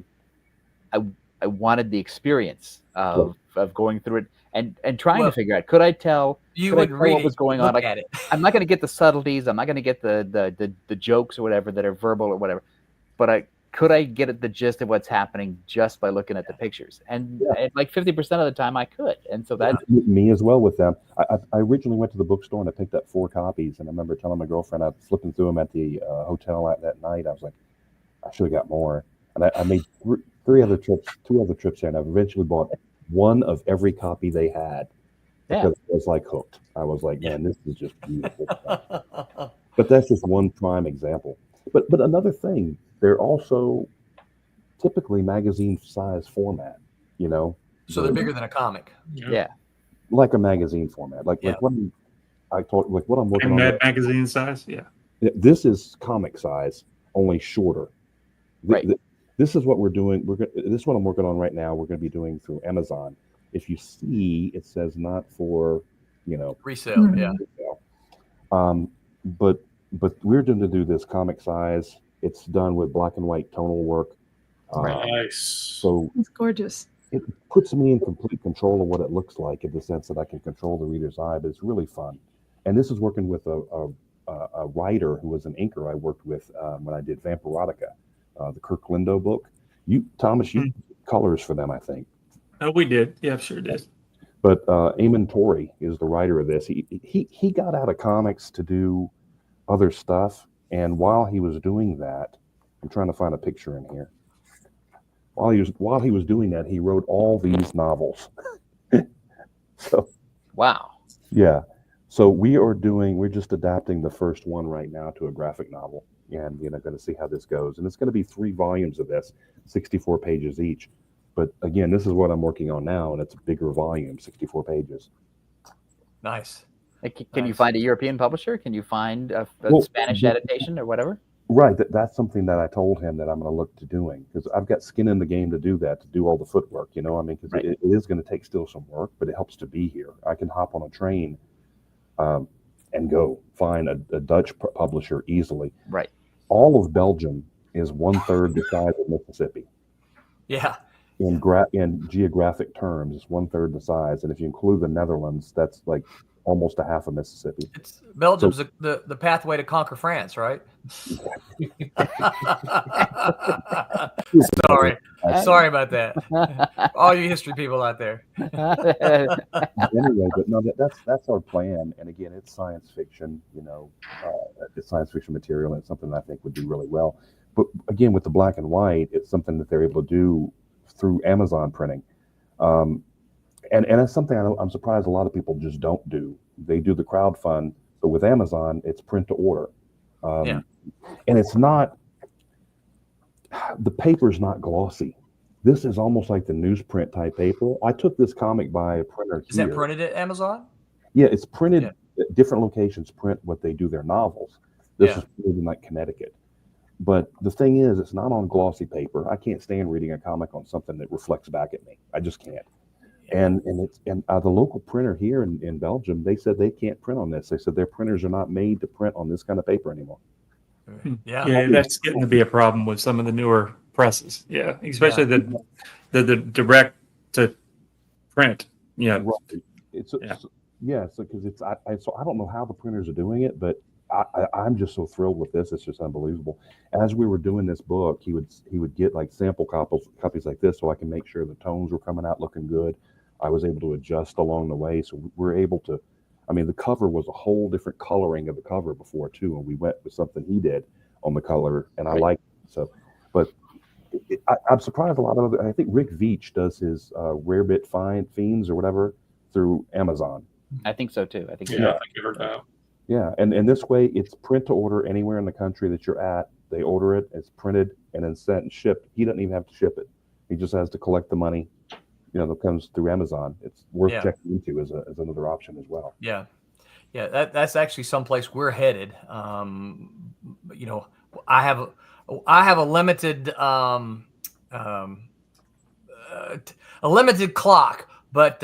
wanted the experience of going through it and trying to figure out, could I tell what was going on? Like, I'm not going to get the subtleties. I'm not going to get the jokes or whatever that are verbal or whatever. But could I get at the gist of what's happening just by looking at the pictures? And like 50% of the time I could. And so that's me as well with them. I originally went to the bookstore and I picked up 4 copies. And I remember telling my girlfriend, I was flipping through them at the hotel that night. I was like, I should have got more. And I made 2 other trips there. And I eventually bought one of every copy they had because I was like hooked. I was like, man, this is just beautiful. But that's just one prime example. But another thing, they're also typically magazine size format, you know. So they're bigger than a comic. Yeah. Like a magazine format. Like what I'm working on. Magazine size, yeah. This is comic size, only shorter. Right. This is what we're doing. This is what I'm working on right now. We're going to be doing through Amazon. If you see, it says not for, resale. But we're going to do this comic size. It's done with black and white tonal work. Nice. So It's gorgeous. it puts me in complete control of what it looks like, in the sense that I can control the reader's eye. But it's really fun. And this is working with a writer who was an inker I worked with when I did Vampirotica, the Kirk Lindo book. Thomas, you colors for them, I think. Oh, we did. Yeah, sure did. But Eamon Torrey is the writer of this. He got out of comics to do other stuff. And while he was doing that, I'm trying to find a picture in here. While he was doing that, he wrote all these novels. So wow. Yeah. So we're just adapting the first one right now to a graphic novel, and going to see how this goes. And it's going to be 3 volumes of this, 64 pages each. But again, this is what I'm working on now, and it's a bigger volume, 64 pages. Nice. Can you find a European publisher? Can you find a Spanish adaptation or whatever? Right. That's something that I told him that I'm going to look to doing, because I've got skin in the game to do that, to do all the footwork, because it is going to take still some work, but it helps to be here. I can hop on a train and go find a Dutch publisher easily. Right. All of Belgium is 1/3 the size of Mississippi. Yeah. In geographic terms, it's 1/3 the size, and if you include the Netherlands, that's like almost a half of Mississippi. Belgium's the pathway to conquer France, right? Sorry about that. All you history people out there. Anyway, but no, that's our plan. And again, it's science fiction. It's science fiction material, and it's something that I think would do really well. But again, with the black and white, it's something that they're able to do through Amazon printing. And that's something I'm surprised a lot of people just don't do. They do the crowdfund, but with Amazon, it's print to order. And it's not, the paper's not glossy. This is almost like the newsprint type paper. I took this comic by a printer Is that printed at Amazon? Yeah, it's printed at different locations, print what they do their novels. This is printed in like Connecticut. But the thing is, it's not on glossy paper. I can't stand reading a comic on something that reflects back at me. I just can't. And the local printer here in Belgium, they said they can't print on this. They said their printers are not made to print on this kind of paper anymore. Yeah, that's getting to be a problem with some of the newer presses. Yeah, especially the direct to print. Yeah, right. So because I don't know how the printers are doing it, but I'm just so thrilled with this. It's just unbelievable. As we were doing this book, he would get like sample copies like this, so I can make sure the tones were coming out looking good. I was able to adjust along the way, so we're able to. I mean, the cover was a whole different coloring of the cover before too, and we went with something he did on the color, and I like it. So. But I'm surprised a lot of I think Rick Veitch does his Rare Bit Fiends or whatever through Amazon. I think so too. I think I think you heard that. Yeah, and this way it's print to order anywhere in the country that you're at. They order it, it's printed, and then sent and shipped. He doesn't even have to ship it. He just has to collect the money, that comes through Amazon. It's worth checking into as another option as well. Yeah. That's actually someplace we're headed. I have a limited limited clock, but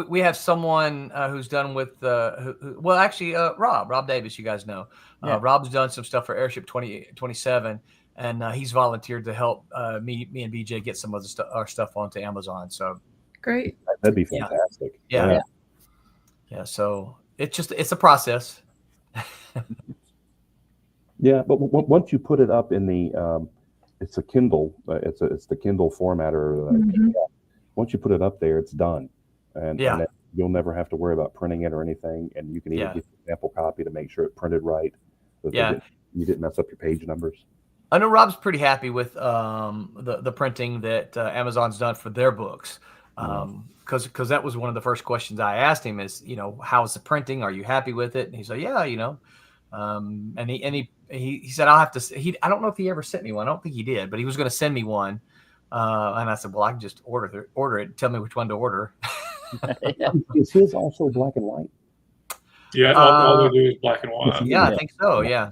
we have someone who's done with Rob Davis. You guys know, Rob's done some stuff for Airship 2027, and he's volunteered to help me and BJ get some of our stuff onto Amazon. So great. That'd be fantastic. Yeah. So it's a process. Yeah, but once you put it up in the, it's a Kindle. It's the Kindle formatter. Once you put it up there, it's done, and then you'll never have to worry about printing it or anything. And you can even get a sample copy to make sure it printed right. You didn't mess up your page numbers. I know Rob's pretty happy with the printing that Amazon's done for their books. Because that was one of the first questions I asked him is, how's the printing? Are you happy with it? And he said, and he said, I'll have to, I don't know if he ever sent me one. I don't think he did, but he was going to send me one. And I said, well, I can just order it. Tell me which one to order. Is his also black and white? Yeah, all they do is black and white. Yeah, I think so. Yeah.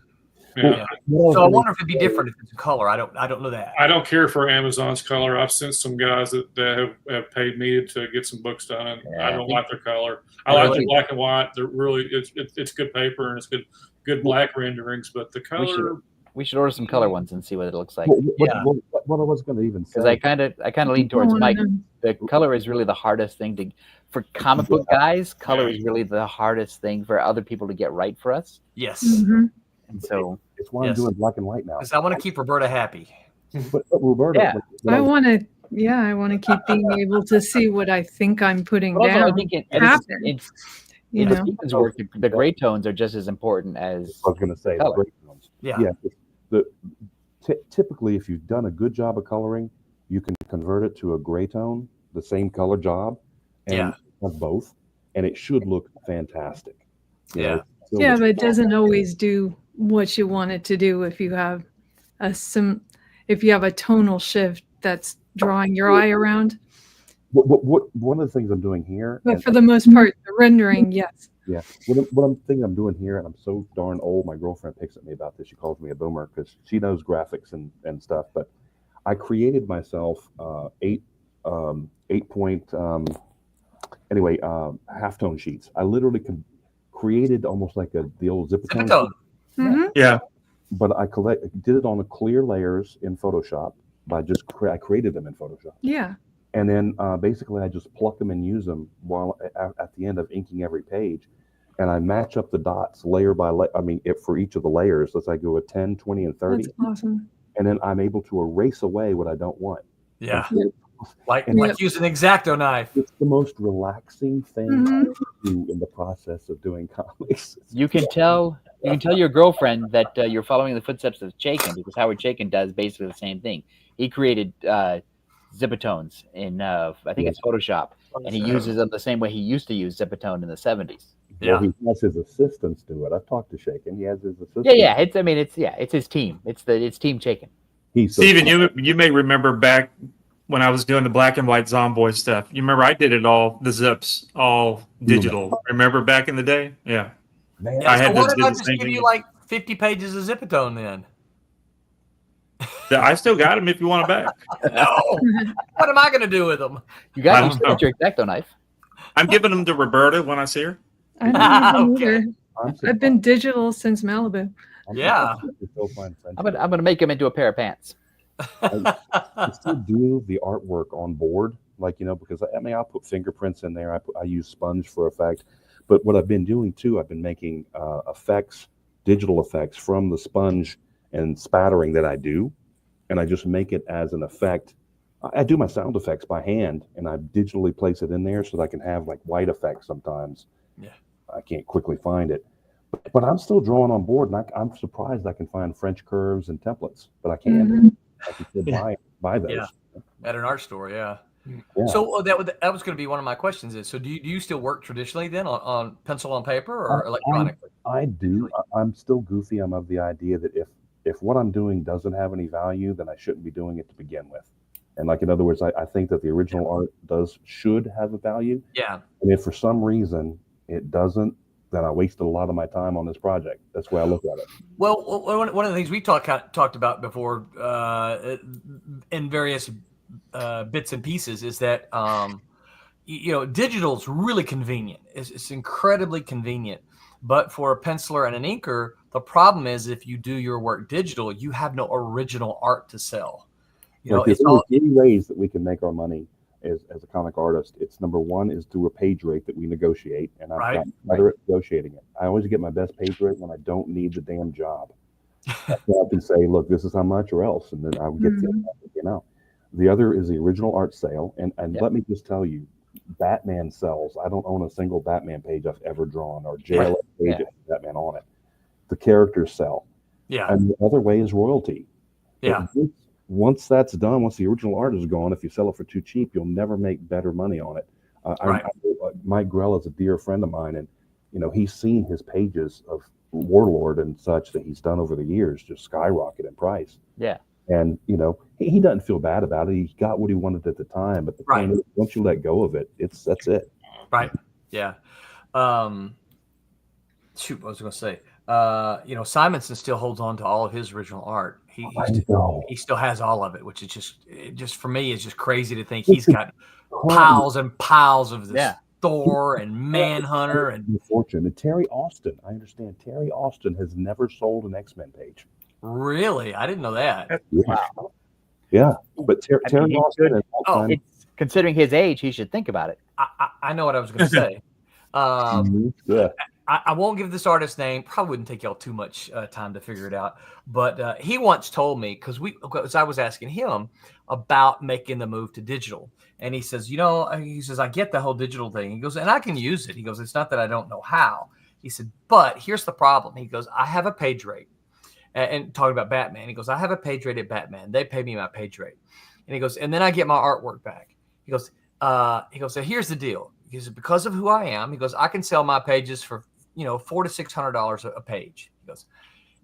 So I wonder if it'd be different if it's a color. I don't know that. I don't care for Amazon's color. I've sent some guys that have paid me to get some books done, and I don't like their color. I like the black and white. They're really it's good paper and it's good black renderings, but the color. We should order some color ones and see what it looks like. What I was going to even say, because I kind of lean towards Mike. The color is really the hardest thing for comic book guys. Color is really the hardest thing for other people to get right for us. Yes. Mm-hmm. And so it's why I'm doing black and white now. Because I want to keep Roberta happy. But Roberta, I want to keep being able to see what I think I'm putting down. I think Stephen's work, the gray tones are just as important as I was going to say. The gray tones. Typically, if you've done a good job of coloring, you can convert it to a gray tone, the same color job, and have both, and it should look fantastic. But it doesn't always do what you want it to do if you have a tonal shift that's drawing your eye around. One of the things I'm doing here, but for the most part, the rendering, yes. Yeah. What I'm thinking I'm doing here, and I'm so darn old, my girlfriend picks at me about this. She calls me a boomer because she knows graphics and stuff. But I created myself 8-point halftone sheets. I literally can created almost like the old Zipatone. Zipatone. Mm-hmm. Yeah. But I did it on a clear layers in Photoshop by just I created them in Photoshop. Yeah. And then basically I just pluck them and use them while at the end of inking every page. And I match up the dots layer by layer. I mean, for each of the layers, let's say I go with 10, 20, and 30. That's awesome. And then I'm able to erase away what I don't want. Yeah. Yeah. Like using an X-Acto knife. It's the most relaxing thing Mhm. I do in the process of doing comics. You can tell your girlfriend that you're following the footsteps of Chaykin, because Howard Chaykin does basically the same thing. He created Zipatones in I think it's Photoshop, and he uses them the same way he used to use Zipatone in the 70s. Well, he has his assistants do it. I've talked to Chaykin. He has his assistants. Yeah. It's his team. It's Team Chaykin. Steven, you may remember back when I was doing the black and white Zomboy stuff. You remember I did it all, the zips, all digital. Remember back in the day? Yeah. Man, I had why did I just give you like 50 pages of Zipatone then? I still got them if you want them back. No. What am I going to do with them? You got your X-Acto knife. I'm giving them to Roberta when I see her. I don't know Okay. either. I've been digital since Malibu. Yeah. I'm gonna make him into a pair of pants. I still do the artwork on board, because I'll put fingerprints in there. I use sponge for effect, but what I've been doing too, I've been making effects, digital effects from the sponge and spattering that I do, and I just make it as an effect. I do my sound effects by hand, and I digitally place it in there so that I can have like white effects sometimes. Yeah, I can't quickly find it, but I'm still drawing on board, and I'm surprised I can find French curves and templates, but I can't. Mm-hmm. I can still buy those. Yeah. At an art store, yeah. Yeah. So that was going to be one of my questions. Is so do you still work traditionally then on pencil on paper or electronically? I do. I'm still goofy. I'm of the idea that if what I'm doing doesn't have any value, then I shouldn't be doing it to begin with. And in other words, I think that the original art should have a value. Yeah. And if for some reason it doesn't, then I wasted a lot of my time on this project. That's the way I look at it. Well, one of the things we talked about before in various bits and pieces is that digital is really convenient. It's incredibly convenient. But for a penciler and an inker, the problem is if you do your work digital, you have no original art to sell. There's any ways that we can make our money as a comic artist. It's number one is through a page rate that we negotiate, and I've gotten better at negotiating it. I always get my best page rate when I don't need the damn job. I can say, look, this is how much or else, and then I would get the other is the original art sale, and let me just tell you, Batman sells. I don't own a single Batman page I've ever drawn or JLA page with Batman on it. The characters sell. Yeah. And the other way is royalty. Yeah. Once that's done, once the original art is gone, if you sell it for too cheap, you'll never make better money on it. Mike Grell is a dear friend of mine, and he's seen his pages of Warlord and such that he's done over the years just skyrocket in price. Yeah. And he doesn't feel bad about it. He got what he wanted at the time, but the point is, once you let go of it, that's it. Right. Yeah. Shoot, what was I going to say? Simonson still holds on to all of his original art. He still has all of it, which is just for me is just crazy to think he's got piles and piles of this Thor and Manhunter and Fortune. And Terry Austin, I understand Terry Austin has never sold an X-Men page. Really? I didn't know that. Wow. Yeah, but Terry Austin. Considering his age, he should think about it. I know what I was going to say. I won't give this artist's name. Probably wouldn't take y'all too much time to figure it out. But he once told me, because I was asking him about making the move to digital. And he says, I get the whole digital thing. He goes, and I can use it. He goes, it's not that I don't know how. He said, but here's the problem. He goes, I have a page rate. And talking about Batman, he goes, I have a page rate at Batman. They pay me my page rate. And he goes, and then I get my artwork back. He goes, so here's the deal. He goes, because of who I am, he goes, I can sell my pages for $400 to $600 a page. He goes,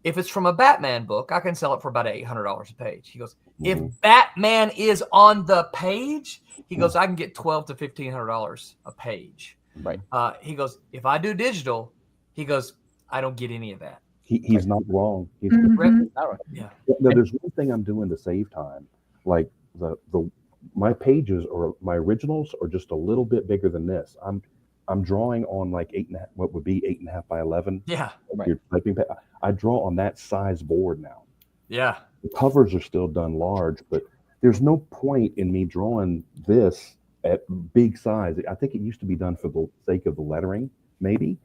if it's from a Batman book, I can sell it for about $800 a page. He goes, if Batman is on the page, he goes, I can get $1,200 to $1,500 a page. Right. He goes, if I do digital, he goes, I don't get any of that. He's not wrong. He's Yeah. Now, there's one thing I'm doing to save time. Like my pages or my originals are just a little bit bigger than this. I'm drawing on like 8.5, what would be 8.5 by 11. Yeah. Your typing pad. I draw on that size board now. Yeah. The covers are still done large, but there's no point in me drawing this at big size. I think it used to be done for the sake of the lettering, maybe,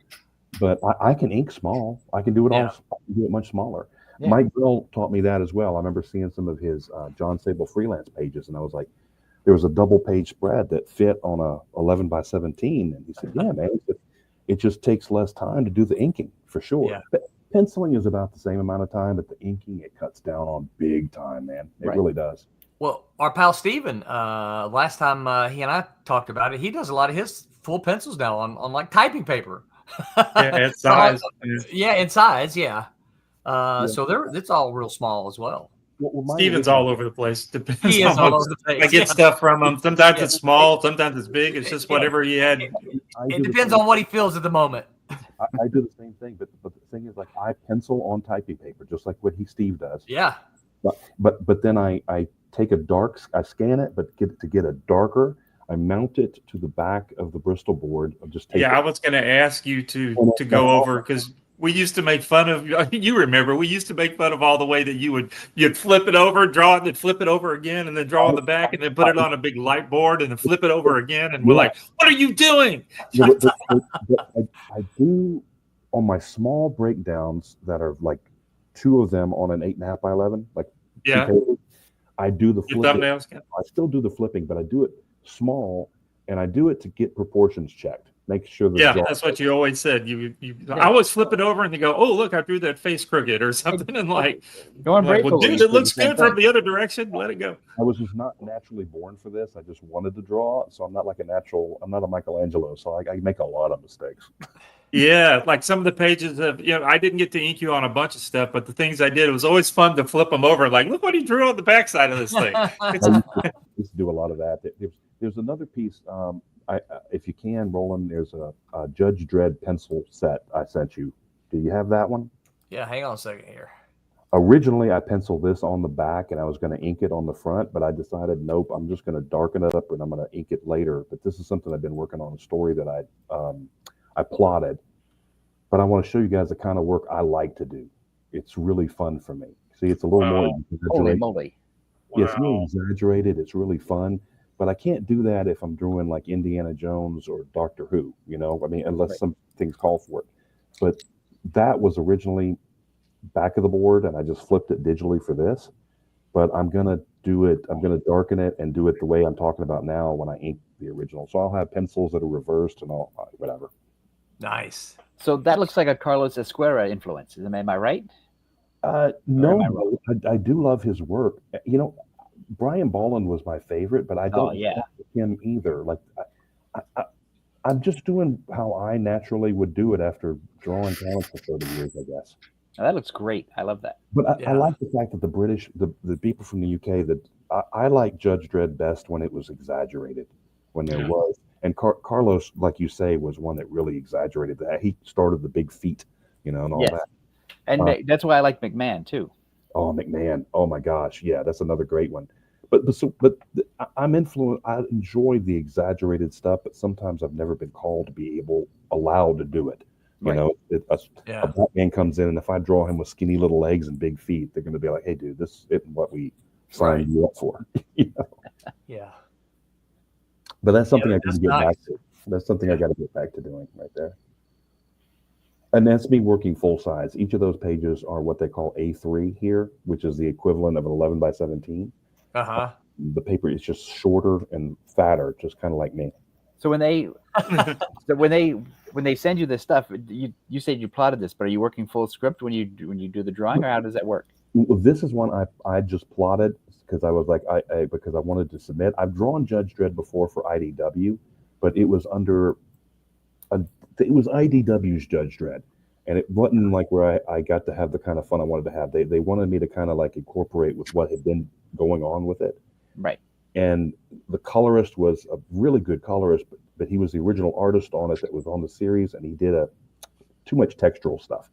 but I can ink small. I can do it all. I can do it much smaller. Yeah. Mike Grill taught me that as well. I remember seeing some of his John Sable freelance pages, and I was like, there was a double page spread that fit on a 11 by 17, and he said, "Yeah, man, it just takes less time to do the inking for sure." Yeah. But penciling is about the same amount of time, but the inking it cuts down on big time, man. It really does. Well, our pal Steven, last time he and I talked about it, he does a lot of his full pencils now on like typing paper. Yeah, in size. Yeah, in size, yeah. So it's all real small as well. Steven's all over the place. Depends He is on all over the place. I get stuff from him. Sometimes it's small, sometimes it's big. It's just whatever he had. It depends on what he feels at the moment. I do the same thing, but the thing is, like, I pencil on typing paper, just like what Steve does. Yeah. But then I take I scan it, but to get a darker, I mount it to the back of the Bristol board. I was going to ask you to go over, because we used to make fun of, you remember, we used to make fun of all the way that you'd flip it over, draw it, and then flip it over again, and then draw on the back, and then put it on a big light board, and then flip it over again. And we're like, what are you doing? I do on my small breakdowns that are like 2 of them on an 8.5 by 11, like I do the flipping. Thumbnails. I still do the flipping, but I do it small, and I do it to get proportions checked. Make sure that that's what you always said. I always flip it over and they go, "Oh, look, I drew that face crooked or something," and like, well, dude, it looks good from the other direction. Let it go. I was just not naturally born for this. I just wanted to draw, so I'm not like I'm not a Michelangelo, so I make a lot of mistakes. Yeah, like some of the pages of, I didn't get to ink you on a bunch of stuff, but the things I did, it was always fun to flip them over. Like, look what he drew on the backside of this thing. I used to do a lot of that. There's another piece. If you can, Roland, there's a Judge Dredd pencil set I sent you. Do you have that one? Yeah, hang on a second here. Originally, I penciled this on the back, and I was going to ink it on the front, but I decided, nope, I'm just going to darken it up, and I'm going to ink it later. But this is something I've been working on, a story that I plotted, but I want to show you guys the kind of work I like to do. It's really fun for me. See, it's a little more exaggerated. Holy moly. Yeah, it's really exaggerated. It's really fun, but I can't do that if I'm doing like Indiana Jones or Doctor Who, I mean, unless some things call for it. But that was originally back of the board, and I just flipped it digitally for this. But I'm going to do it. I'm going to darken it and do it the way I'm talking about now when I ink the original. So I'll have pencils that are reversed and all, whatever. Nice. So that looks like a Carlos Esquera influence. Am I right? No, I do love his work. Brian Bolland was my favorite, but I don't like him either. Like, I'm just doing how I naturally would do it after drawing comics for 30 years, I guess. Oh, that looks great. I love that. But I like the fact that the British, the people from the UK, that I like Judge Dredd best when it was exaggerated, when there was. And Carlos, like you say, was one that really exaggerated that. He started the big feet, and all that. And that's why I like McMahon too. Oh, McMahon! Oh my gosh, yeah, that's another great one. But I'm influenced. I enjoy the exaggerated stuff, but sometimes I've never been allowed to do it. A Batman comes in, and if I draw him with skinny little legs and big feet, they're going to be like, "Hey, dude, this isn't what we signed you up for." Yeah. But that's something I got to get back to. That's something I got to get back to doing right there. And that's me working full size. Each of those pages are what they call A3 here, which is the equivalent of an 11 by 17. The paper is just shorter and fatter, just kind of like me. So when they send you this stuff, you said you plotted this, but are you working full script when you do the drawing, or how does that work? This is one I just plotted because I was like because I wanted to submit. I've drawn Judge Dredd before for IDW, but it was under it was IDW's Judge Dredd, and it wasn't like where I got to have the kind of fun I wanted to have. They wanted me to kind of like incorporate with what had been going on with it. Right. And the colorist was a really good colorist, but he was the original artist on it that was on the series, and he did too much textural stuff.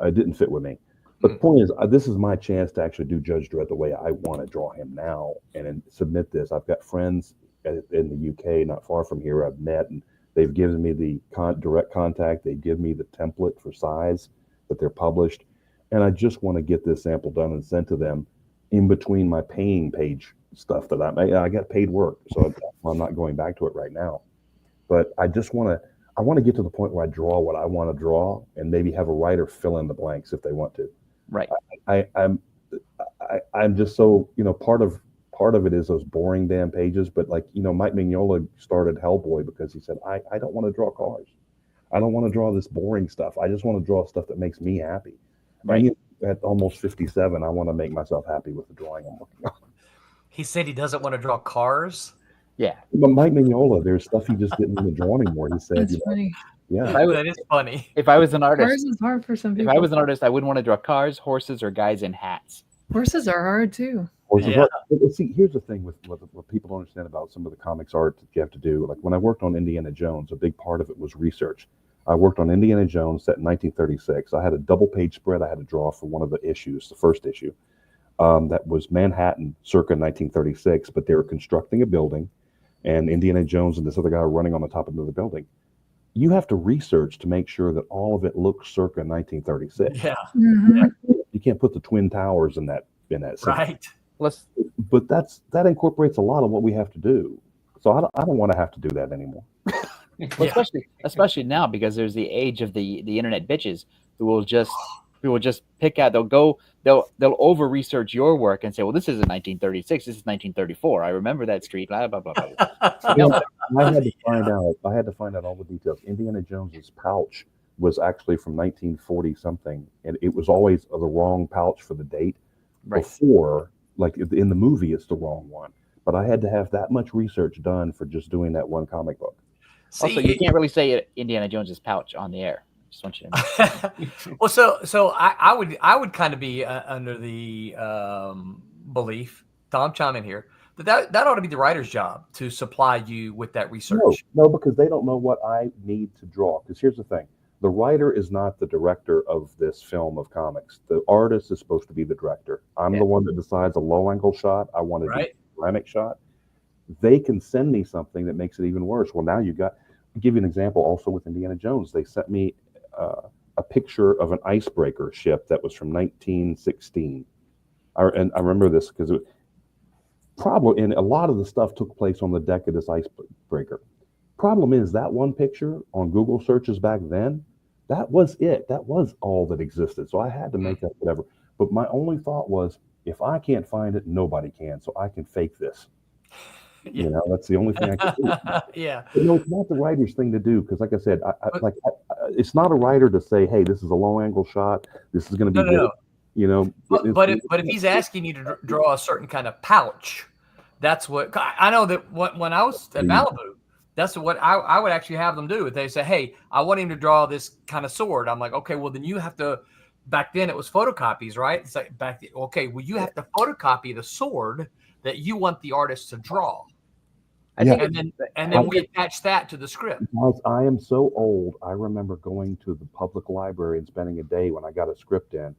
It didn't fit with me. But the point is, this is my chance to actually do Judge Dredd the way I want to draw him now and submit this. I've got friends in the UK, not far from here, I've met, and They've given me the direct contact. They give me the template for size that they're published. And I just want to get this sample done and sent to them in between my paying page stuff that I got paid work. So I'm not going back to it right now. But I want to get to the point where I draw what I want to draw and maybe have a writer fill in the blanks if they want to. Right. I'm just so, part of it is those boring damn pages. But like, Mike Mignola started Hellboy because he said, I don't want to draw cars. I don't want to draw this boring stuff. I just want to draw stuff that makes me happy. Right. And at almost 57, I want to make myself happy with the drawing I'm working on. He said he doesn't want to draw cars. Yeah. But Mike Mignola, there's stuff he just didn't want to draw anymore. He said, That's funny. Yeah. That is funny. If I was an artist, Cars is hard for some people. If I was an artist, I wouldn't want to draw cars, horses, or guys in hats. Horses are hard too. Yeah. See, here's the thing with what people don't understand about some of the comics art that you have to do. Like when I worked on Indiana Jones, a big part of it was research. I worked on Indiana Jones set in 1936. I had a double-page spread I had to draw for one of the issues, the first issue. That was Manhattan circa 1936, but they were constructing a building, and Indiana Jones and this other guy were running on the top of the building. You have to research to make sure that all of it looks circa 1936. Yeah. Mm-hmm. You can't put the Twin Towers in that Right. But that incorporates a lot of what we have to do. So I don't want to have to do that anymore. Well, especially now, because there's the age of the internet bitches who will just pick out. They'll over research your work and say, well, this isn't 1936, this is 1934. I remember that street. Blah blah blah. I had to find out all the details. Indiana Jones's pouch was actually from 1940 something, and it was always the wrong pouch for the date. Right. Before, like in the movie, it's the wrong one. But I had to have that much research done for just doing that one comic book. Also, you can't really say Indiana Jones's pouch on the air. Just want you to know. Well, so I would kind of be under the belief, Tom, chime in here, that ought to be the writer's job to supply you with that research. No, because they don't know what I need to draw. Because here's the thing. The writer is not the director of this film of comics. The artist is supposed to be the director. I'm the one that decides a low angle shot. I want to do a ceramic shot. They can send me something that makes it even worse. Well, now I'll give you an example also with Indiana Jones. They sent me a picture of an icebreaker ship that was from 1916. And I remember this because and a lot of the stuff took place on the deck of this icebreaker. Problem is that one picture on Google searches back then, that was it. That was all that existed. So I had to make up whatever. But my only thought was, if I can't find it, nobody can. So I can fake this. Yeah. That's the only thing I can do. Yeah. But it's not the writer's thing to do because, like I said, it's not a writer to say, "Hey, this is a low angle shot. This is going to be good." No. But if he's asking you to draw a certain kind of pouch, that's what I know that when I was at Malibu. That's what I would actually have them do. If they say, hey, I want him to draw this kind of sword. I'm like, okay, well, then you have to, back then it was photocopies, right? It's like you have to photocopy the sword that you want the artist to draw. And then we attach that to the script. Because I am so old, I remember going to the public library and spending a day when I got a script in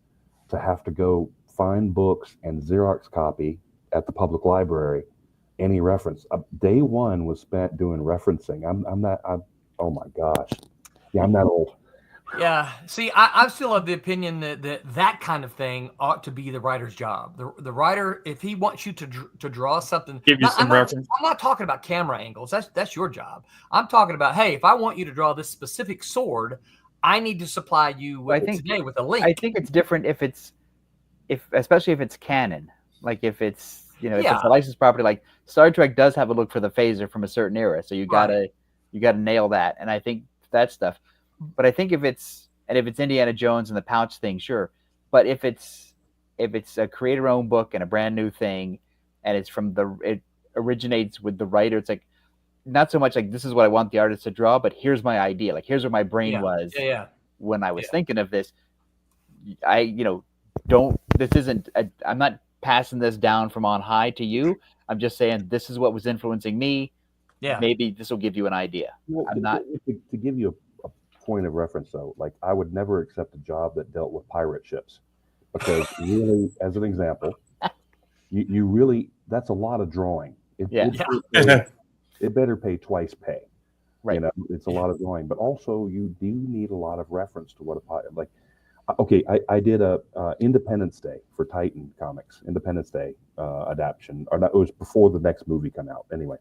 to have to go find books and Xerox copy at the public library any reference. Day one was spent doing referencing. Oh my gosh. Yeah, I'm that old. Yeah. See, I still have the opinion that kind of thing ought to be the writer's job. The writer, if he wants you to draw something, give you some reference. I'm not talking about camera angles. That's your job. I'm talking about, hey, if I want you to draw this specific sword, I need to supply you with a link. I think it's different especially if it's canon. Like if it's if it's a licensed property, like Star Trek does have a look for the phaser from a certain era, so you gotta nail that. And I think that stuff. But I think if it's Indiana Jones and the pouch thing, sure. But if it's a creator-owned book and a brand new thing, and it originates with the writer, it's like not so much like this is what I want the artist to draw, but here's my idea. Like here's where my brain was when I was thinking of this. I'm not passing this down from on high to you. I'm just saying this is what was influencing me. Yeah. Maybe this will give you an idea. Well, I'm not to give you a point of reference though. Like I would never accept a job that dealt with pirate ships because really, as an example, you really that's a lot of drawing. It better pay twice pay. Right. You know, it's a lot of drawing, but also you do need a lot of reference to what like. Okay, I did a Independence Day for Titan Comics, Independence Day adaptation, or it was before the next movie come out. Anyway,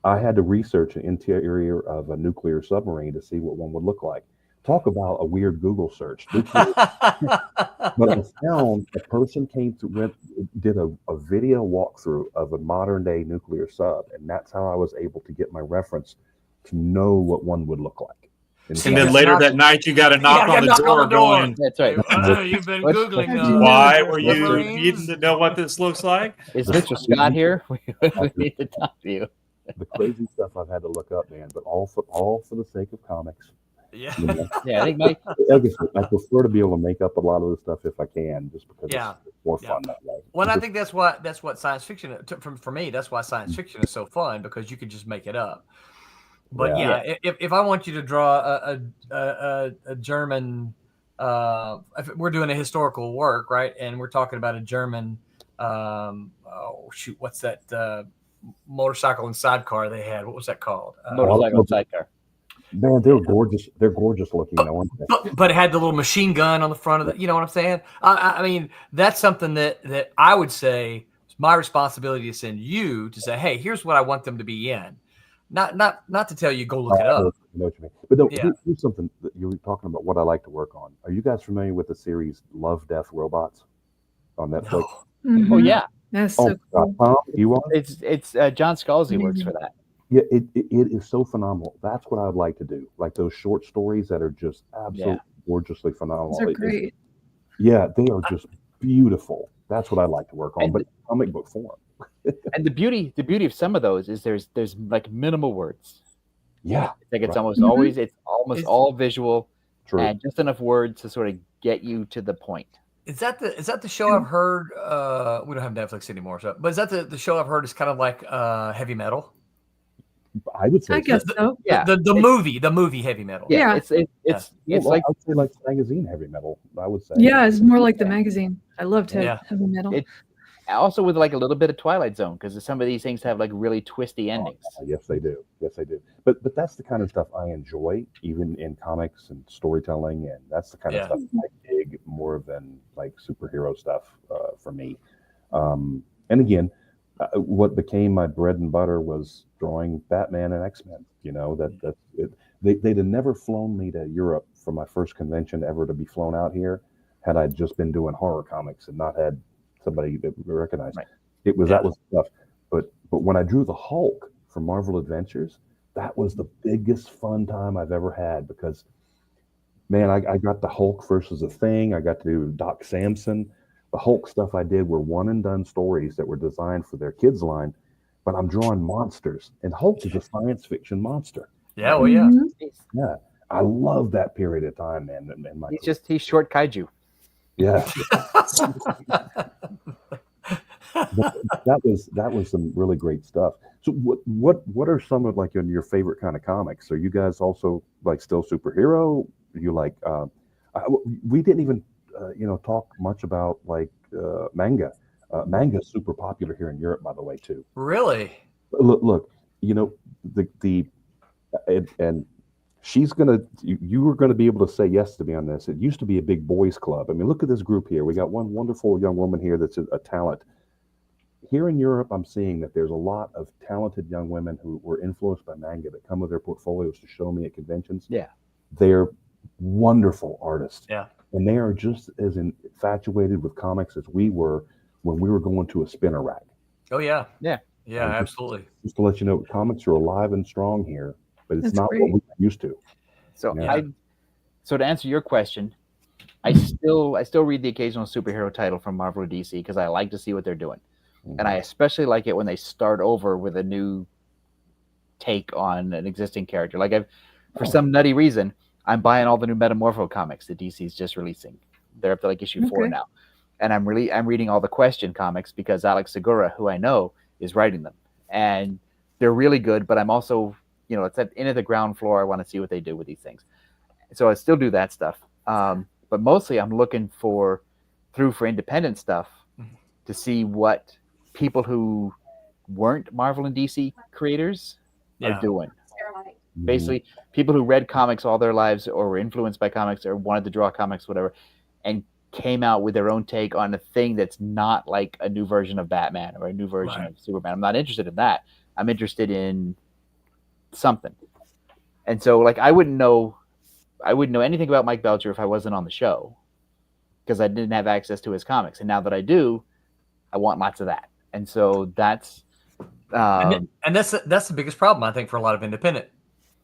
I had to research an interior of a nuclear submarine to see what one would look like. Talk about a weird Google search. But I found a person did a video walkthrough of a modern day nuclear sub, and that's how I was able to get my reference to know what one would look like. And then later that night, you got to knock on the door going, That's right. You've been What's- Googling. why were you submarines? needing to know what this looks like? Is Mr. Scott here? We need to talk to you. The crazy stuff I've had to look up, man, but all for the sake of comics. Yeah. You know? Yeah, I think Mike. Like I said, I prefer to be able to make up a lot of the stuff if I can, just because Yeah. it's more fun that way. Well, I think that's what science fiction for me. That's why science fiction is so fun, because you can just make it up. But if I want you to draw a German, if we're doing a historical work, right, and we're talking about a German, what's that motorcycle and sidecar they had? What was that called? Motorcycle and sidecar. Man, they're gorgeous. They're gorgeous looking, though, aren't they? But it had the little machine gun on the front of it. You know what I'm saying? I mean, that's something that I would say it's my responsibility to send you to say, hey, here's what I want them to be in. Not to tell you go look it up. I know what you mean. But no, here's something that you were talking about. What I like to work on. Are you guys familiar with the series Love, Death, Robots on Netflix? No. Mhm. Oh yeah, That's so cool. Tom, you are? it's John Scalzi works for that. Yeah, it is so phenomenal. That's what I would like to do. Like those short stories that are just absolutely gorgeously phenomenal. Those are great. Yeah, they are just beautiful. That's what I like to work on, but comic book form. And the beauty of some of those is there's like minimal words. Yeah, Like it's right. almost always all visual, True. and just enough words to sort of get you to the point. Is that the show I've heard? We don't have Netflix anymore, but is that the show I've heard is kind of like heavy metal? I would say I guess so. Yeah, The movie heavy metal. Yeah. It's Well, like I'd say like magazine heavy metal. I would say. Yeah, it's more like the magazine. I loved heavy metal. It- also with like a little bit of Twilight Zone, because some of these things have like really twisty endings. Yes, they do. Yes, they do. But that's the kind of stuff I enjoy, even in comics and storytelling, and that's the kind of stuff I dig more than like superhero stuff for me. And again, what became my bread and butter was drawing Batman and X-Men. You know that's it. They'd have never flown me to Europe for my first convention ever to be flown out here had I just been doing horror comics and not had somebody that we recognized. Right. That was stuff. But when I drew the Hulk for Marvel Adventures, that was the biggest fun time I've ever had, because man, I got the Hulk versus the Thing. I got to do Doc Samson. The Hulk stuff I did were one and done stories that were designed for their kids line, but I'm drawing monsters, and Hulk is a science fiction monster. Yeah, well, yeah. Yeah, I love that period of time, man. And He's short kaiju. Yeah. that was some really great stuff. So what are some of like your favorite kind of comics? Are you guys also like still superhero? You like we didn't even talk much about like manga. Manga's super popular here in Europe, by the way, too. Really? Look, and you were gonna be able to say yes to me on this. It used to be a big boys club. I mean, look at this group here. We got one wonderful young woman here that's a talent. Here in Europe, I'm seeing that there's a lot of talented young women who were influenced by manga that come with their portfolios to show me at conventions. Yeah. They're wonderful artists. Yeah. And they are just as infatuated with comics as we were when we were going to a spinner rack. Oh yeah. Yeah. Yeah, absolutely. Just to let you know, comics are alive and strong here, but it's That's not great. what we used to. So Yeah. So to answer your question, I still read the occasional superhero title from Marvel or DC because I like to see what they're doing. And I especially like it when they start over with a new take on an existing character. Like for some nutty reason, I'm buying all the new Metamorpho comics that DC's just releasing. They're up to like issue 4 now. And I'm reading all the Question comics because Alex Segura, who I know, is writing them. And they're really good, but I'm also, it's at the ground floor. I want to see what they do with these things. So I still do that stuff. But mostly I'm looking for independent stuff to see what people who weren't Marvel and DC creators are doing. Basically, people who read comics all their lives or were influenced by comics or wanted to draw comics, whatever, and came out with their own take on a thing that's not like a new version of Batman or a new version of Superman. I'm not interested in that. I'm interested in something. And so, like, I wouldn't know anything about Mike Belcher if I wasn't on the show, because I didn't have access to his comics. And now that I do, I want lots of that. And so that's and that's the biggest problem, I think, for a lot of independent,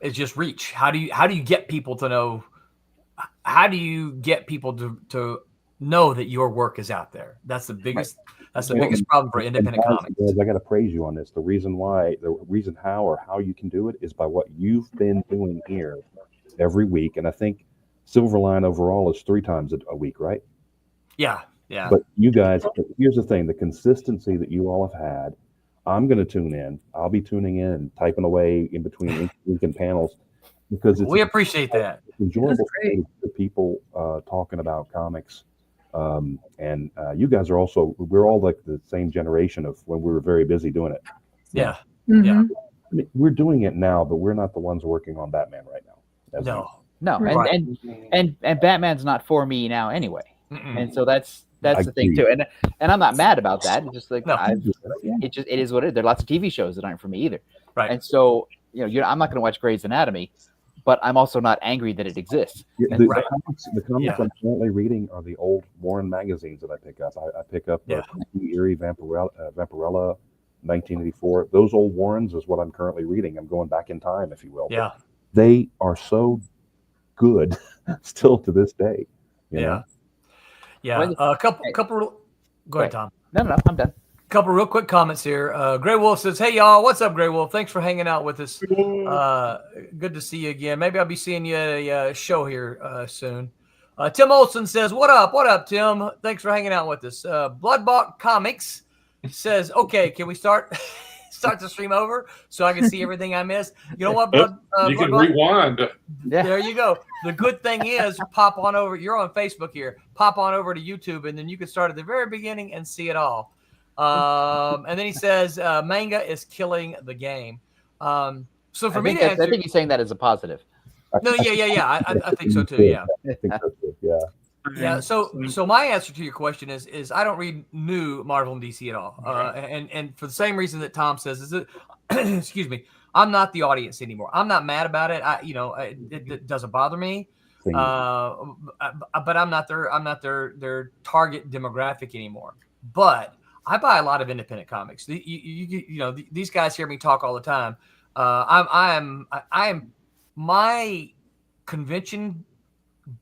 is just reach. How do you get people to know? How do you get people to know that your work is out there? That's the biggest. That's the biggest problem for independent comics. I got to praise you on this. The reason how you can do it is by what you've been doing here every week. And I think Silverline overall is 3 times a week, right? Yeah. But you guys, here's the thing: the consistency that you all have had. I'm going to tune in. I'll be tuning in and typing away in between weekend panels, because we appreciate that. It's enjoyable for people talking about comics. And you guys are also, we're all like the same generation of when we were very busy doing it. Yeah. Mm-hmm. Yeah. I mean, we're doing it now, but we're not the ones working on Batman right now. No. Right. And Batman's not for me now anyway. Mm-mm. And so that's the thing too. And I'm not mad about that. It's just like, it is what it is. There are lots of TV shows that aren't for me either. Right. And so, I'm not going to watch Grey's Anatomy, but I'm also not angry that it exists. The comics I'm currently reading are the old Warren magazines that I pick up. I pick up Erie Vampirella, 1984. Those old Warrens is what I'm currently reading. I'm going back in time, if you will. Yeah. But they are so good still to this day. You know? Yeah. A couple. Go ahead, Tom. No, I'm done. Couple real quick comments here. Gray Wolf says, "Hey y'all, what's up, Gray Wolf? Thanks for hanging out with us. Good to see you again. Maybe I'll be seeing you at a show here soon." Tim Olson says, "What up? What up, Tim? Thanks for hanging out with us." Bloodbought Comics says, "Okay, can we start the stream over so I can see everything I missed?" You know what, you can rewind. There you go. The good thing is, pop on over. You're on Facebook here. Pop on over to YouTube, and then you can start at the very beginning and see it all. And then he says, "Manga is killing the game." So for me to answer, I think he's saying that as a positive. No, yeah. I think so too. Yeah. I think so too. Yeah. Yeah. So my answer to your question is I don't read new Marvel and DC at all. And for the same reason that Tom says, is that excuse me, I'm not the audience anymore. I'm not mad about it. It doesn't bother me. But I'm not their target demographic anymore. But I buy a lot of independent comics. These guys hear me talk all the time. I am my convention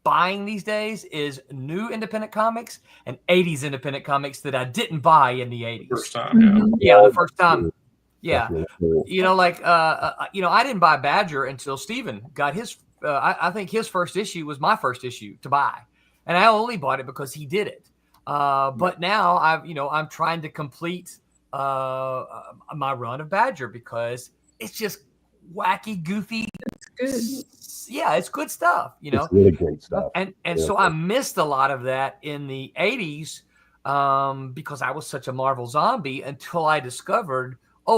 buying these days is new independent comics and 80s independent comics that I didn't buy in the 80s. First time, the first time. Yeah. I didn't buy Badger until Steven got his, I think his first issue was my first issue to buy. And I only bought it because he did it. But now I'm trying to complete my run of Badger because it's just wacky, goofy. It's good. Yeah, it's good stuff. It's really great stuff. And so I missed a lot of that in the 80s because I was such a Marvel zombie until I discovered,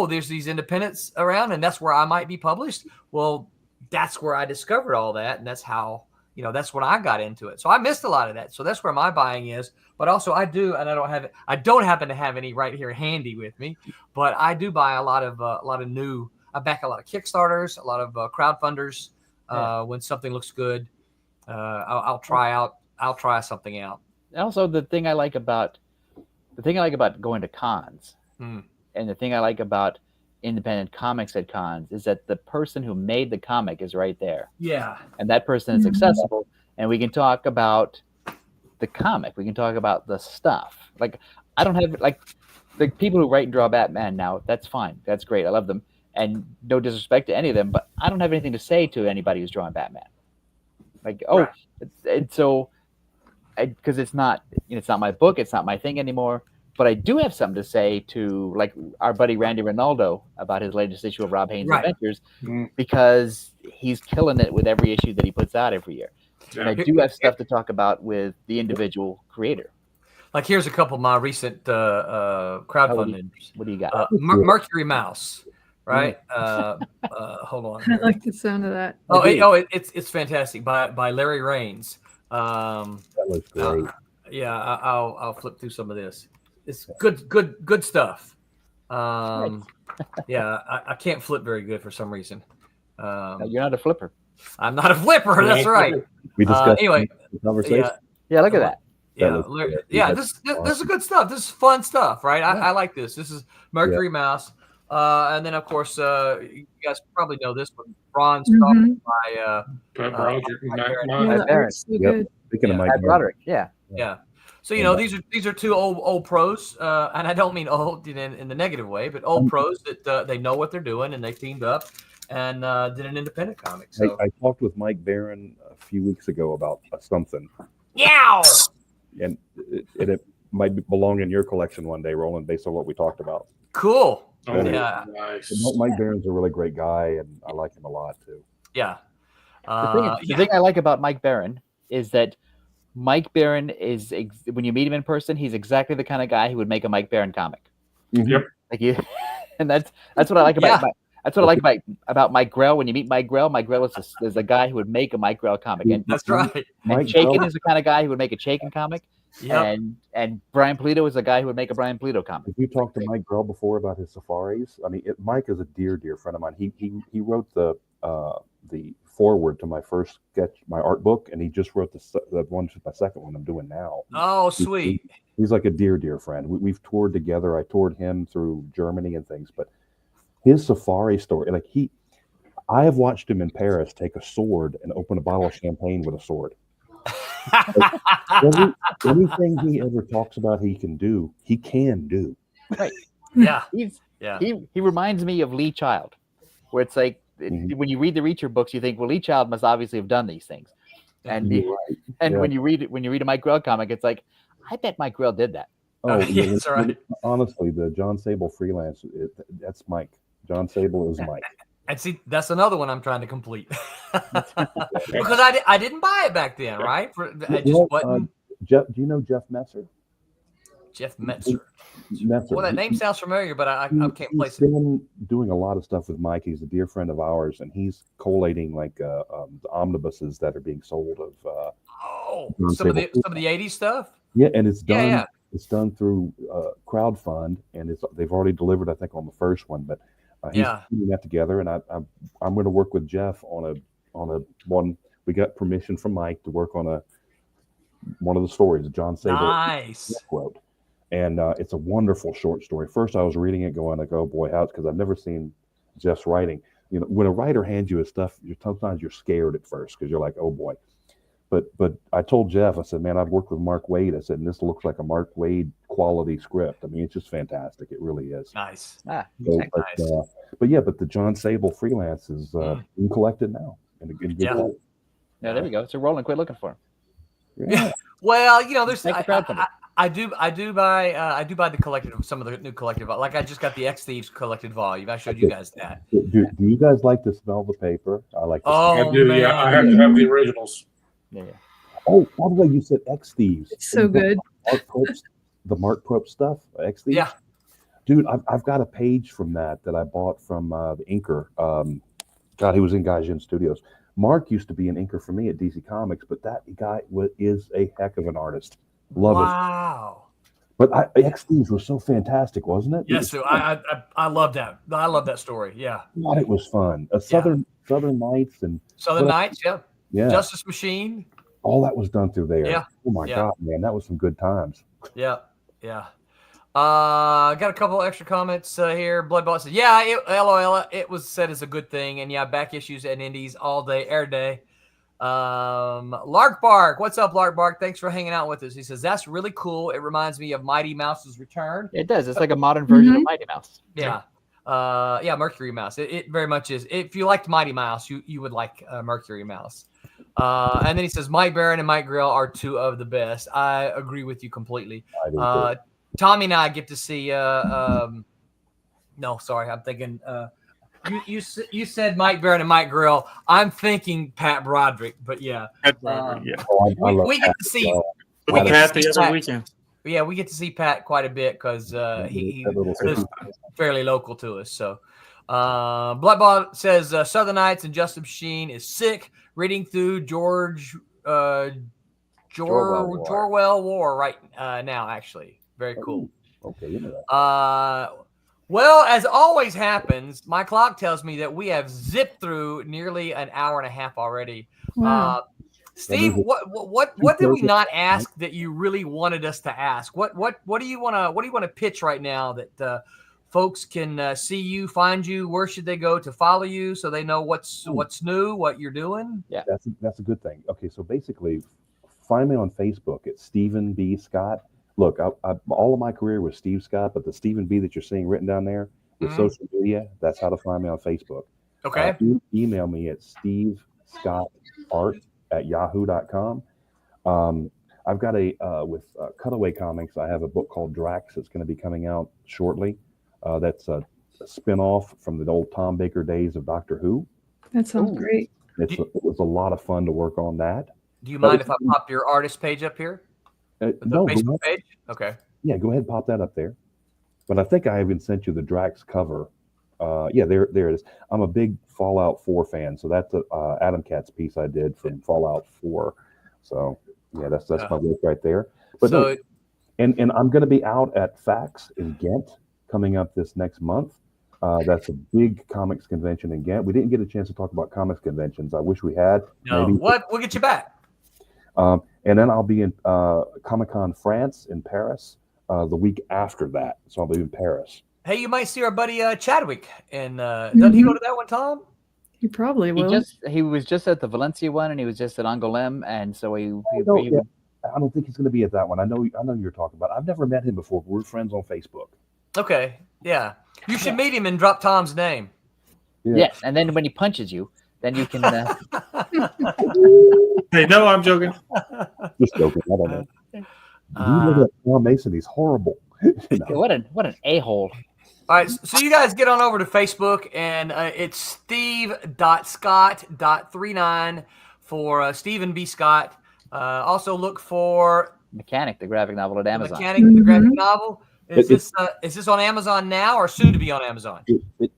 there's these independents around, and that's where I might be published. Well, that's where I discovered all that, and that's how. That's when I got into it. So I missed a lot of that. So that's where my buying is. But also I do, and I don't happen to have any right here handy with me, but I do buy a lot of new. I back a lot of Kickstarters, a lot of crowdfunders. When something looks good, I'll try something out. And also the thing I like about going to cons, and the thing I like about independent comics at cons is that the person who made the comic is right there. Yeah. And that person is accessible, and we can talk about the comic. We can talk about the stuff. Like, I don't have, like, the people who write and draw Batman now, that's fine. That's great. I love them. And no disrespect to any of them, but I don't have anything to say to anybody who's drawing Batman. Like, because it's not my book. It's not my thing anymore. But I do have something to say to, like, our buddy Randy Ronaldo about his latest issue of Rob Haynes' Adventures, because he's killing it with every issue that he puts out every year. Yeah. And I do have stuff to talk about with the individual creator. Like, here's a couple of my recent crowdfunding. What do you got? Mercury Mouse. right? Hold on. I like the sound of that. It's fantastic by Larry Raines. That looks great. Yeah, I'll flip through some of this. It's good stuff. Yeah, I can't flip very good for some reason. You're not a flipper. I'm not a flipper. That's right. We discussed Anyway, the conversation. Yeah, look at that. This is good stuff. This is fun stuff, right? I like this. This is Mercury Mouse. And then, of course, you guys probably know this one, Bronze by Pat Broderick and Matt Mike Barron. So good. Speaking of Mike Pat Broderick, yeah. So these are two old pros, and I don't mean old in the negative way, but old pros that they know what they're doing, and they teamed up and did an independent comic. So I talked with Mike Barron a few weeks ago about something. Yeah. And it might belong in your collection one day, Roland, based on what we talked about. Cool. Oh, Yeah. nice. Mike Barron's a really great guy, and I like him a lot too. Yeah. The thing I like about Mike Barron is that Mike Barron is when you meet him in person, he's exactly the kind of guy who would make a Mike Barron comic. Yep. Like you, and that's what I like about that's what I like about Mike Grell. When you meet Mike Grell is a guy who would make a Mike Grell comic. And That's right. Mike Chaykin is the kind of guy who would make a Chaykin comic. Yeah. And Brian Polito is a guy who would make a Brian Polito comic. Have you talked to Mike Grell before about his safaris? I mean, Mike is a dear friend of mine. He wrote the foreword to my first my art book, and he just wrote my second one I'm doing now. Oh, sweet. He's like a dear friend. We've toured together. I toured him through Germany and things, but his safari story, I have watched him in Paris take a sword and open a bottle of champagne with a sword. Anything he ever talks about he can do. Right. Yeah. He reminds me of Lee Child, where it's like when you read the Reacher books, you think, well, Lee Child must obviously have done these things. And when you read a Mike Grell comic, it's like, I bet Mike Grell did that. Oh, that's right. Honestly, the John Sable freelance, that's Mike. John Sable is Mike. And see, that's another one I'm trying to complete because I didn't buy it back then, right? Jeff, do you know Jeff Messer? Jeff Metzer. Metzer. Well, that name sounds familiar, but I can't place it. He's been doing a lot of stuff with Mike. He's a dear friend of ours, and he's collating the omnibuses that are being sold of. Some of the '80s stuff. Yeah, and it's done. Yeah. It's done through crowdfund, and they've already delivered, I think, on the first one. But he's putting that together, and I'm going to work with Jeff on a one. We got permission from Mike to work on one of the stories, John Sable quote, and it's a wonderful short story. First, I was reading it, going like, "Oh boy, how?" Because I've never seen Jeff's writing. When a writer hands you his stuff, sometimes you're scared at first because you're like, "Oh boy." But I told Jeff, I said, man, I've worked with Mark Waid. I said, and this looks like a Mark Waid quality script. I mean, it's just fantastic. It really is. Nice. But the John Sable freelance is being collected now. In good quality. Yeah, there we go. So Roland, quit looking for him. Yeah. Well, there's I do buy the collected, some of the new collected. Like I just got the X Thieves collected volume. I showed you guys that. Do you guys like to smell the paper? I like. I do. Man. Yeah, I have to have the originals. Yeah. Oh, by the way, you said X Thieves. It's so good. The Mark Probst stuff, X Thieves. Yeah. Dude, I've got a page from that I bought from the inker. God, he was in Gaijin Studios. Mark used to be an inker for me at DC Comics, but that guy is a heck of an artist. Love it. Wow. But X Thieves was so fantastic, wasn't it? Yes, so I love that. I love that story. Yeah. God, it was fun. Southern Knights and Southern Knights. Yeah. Yeah. Justice Machine. All that was done through there. Yeah. Oh my God, man, that was some good times. Yeah. Yeah. Got a couple extra comments here. Bloodbot said, yeah, LOL, it was said as a good thing. And yeah, back issues at Indies all day, air day. Lark Bark. What's up, Lark Bark? Thanks for hanging out with us. He says, that's really cool. It reminds me of Mighty Mouse's return. It does. It's like a modern version of Mighty Mouse. Yeah. Mercury Mouse. It very much is. If you liked Mighty Mouse, you would like Mercury Mouse. And then he says, Mike Barron and Mike Grell are two of the best. I agree with you completely. Tommy and I get to see. No, sorry, I'm thinking. You said Mike Barron and Mike Grell. I'm thinking Pat Broderick, but yeah. Pat Broderick, yeah. We get to see. Pat the other weekend. Yeah, we get to see Pat quite a bit because he is fairly local to us. So, Bloodball says Southern Nights and Justice Machine is sick. Reading through Jorwell War right now, actually. Very cool. Okay, into that. Well, as always happens, my clock tells me that we have zipped through nearly an hour and a half already. Wow. Steve, what did we not ask that you really wanted us to ask? What do you want to pitch right now that folks can see you, find you? Where should they go to follow you so they know what's new, what you're doing? Yeah, that's a good thing. Okay, so basically, find me on Facebook at Stephen B. Scott. Look, all of my career was Steve Scott, but the Stephen B. that you're seeing written down there with social media, that's how to find me on Facebook. Okay. Email me at stevescottart@yahoo.com. I've got with Cutaway Comics, I have a book called Drax that's going to be coming out shortly. That's a spin-off from the old Tom Baker days of Doctor Who. That sounds great. It was a lot of fun to work on that. Do you mind if I pop your artist page up here? No, Facebook page? Okay. Yeah, go ahead and pop that up there. But I think I even sent you the Drax cover. Yeah, there it is. I'm a big Fallout 4 fan, so that's a Adam Katz piece I did from Fallout 4. So yeah, that's my work right there. But so, and I'm going to be out at FAX in Ghent coming up this next month. That's a big comics convention in Ghent. We didn't get a chance to talk about comics conventions. I wish we had. No, maybe. We'll get you back. And then I'll be in Comic-Con France in Paris the week after that. So I'll be in Paris. Hey, you might see our buddy Chadwick. And doesn't he go to that one, Tom? He probably will. He was just at the Valencia one, and he was just at Angoulême, and so I don't think he's going to be at that one. I know you're talking about. I've never met him before. We're friends on Facebook. Okay, yeah. You should meet him and drop Tom's name. Yeah. Yes, and then when he punches you, then you can. Hey, no, I'm joking. Just joking. I don't know. You look at Tom Mason. He's horrible. What an a-hole. All right, so you guys get on over to Facebook, and it's steve.scott.39 for Stephen B. Scott. Also look for Mechanic, the graphic novel at Amazon. Mechanic, the graphic novel. Is this on Amazon now or soon to be on Amazon?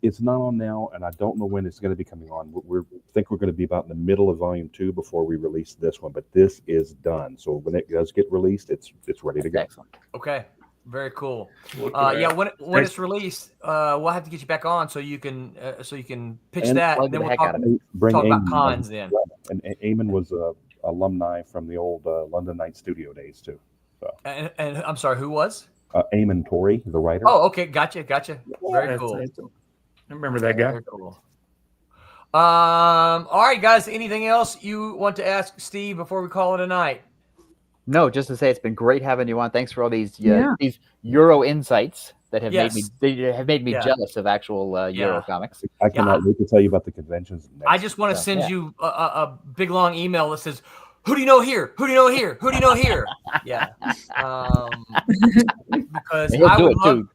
It's not on now, and I don't know when it's going to be coming on. We think we're going to be about in the middle of Volume 2 before we release this one, but this is done. So when it does get released, it's ready to go. Excellent. Okay, very cool. When it's released, we'll have to get you back on so you can pitch that, and then we'll talk about cons then. And Eamon was a alumni from the old London Night Studio days too. So. And I'm sorry, who was? Eamon Torrey, the writer. Oh, okay, gotcha. Very cool. I remember that guy. Very cool. All right, guys. Anything else you want to ask Steve before we call it a night? No, just to say it's been great having you on. Thanks for all these Euro insights that have made me jealous of actual Euro comics. I cannot wait to tell you about the conventions. I just want to send you a big long email that says, "Who do you know here? Who do you know here? Who do you know here?" Yeah, because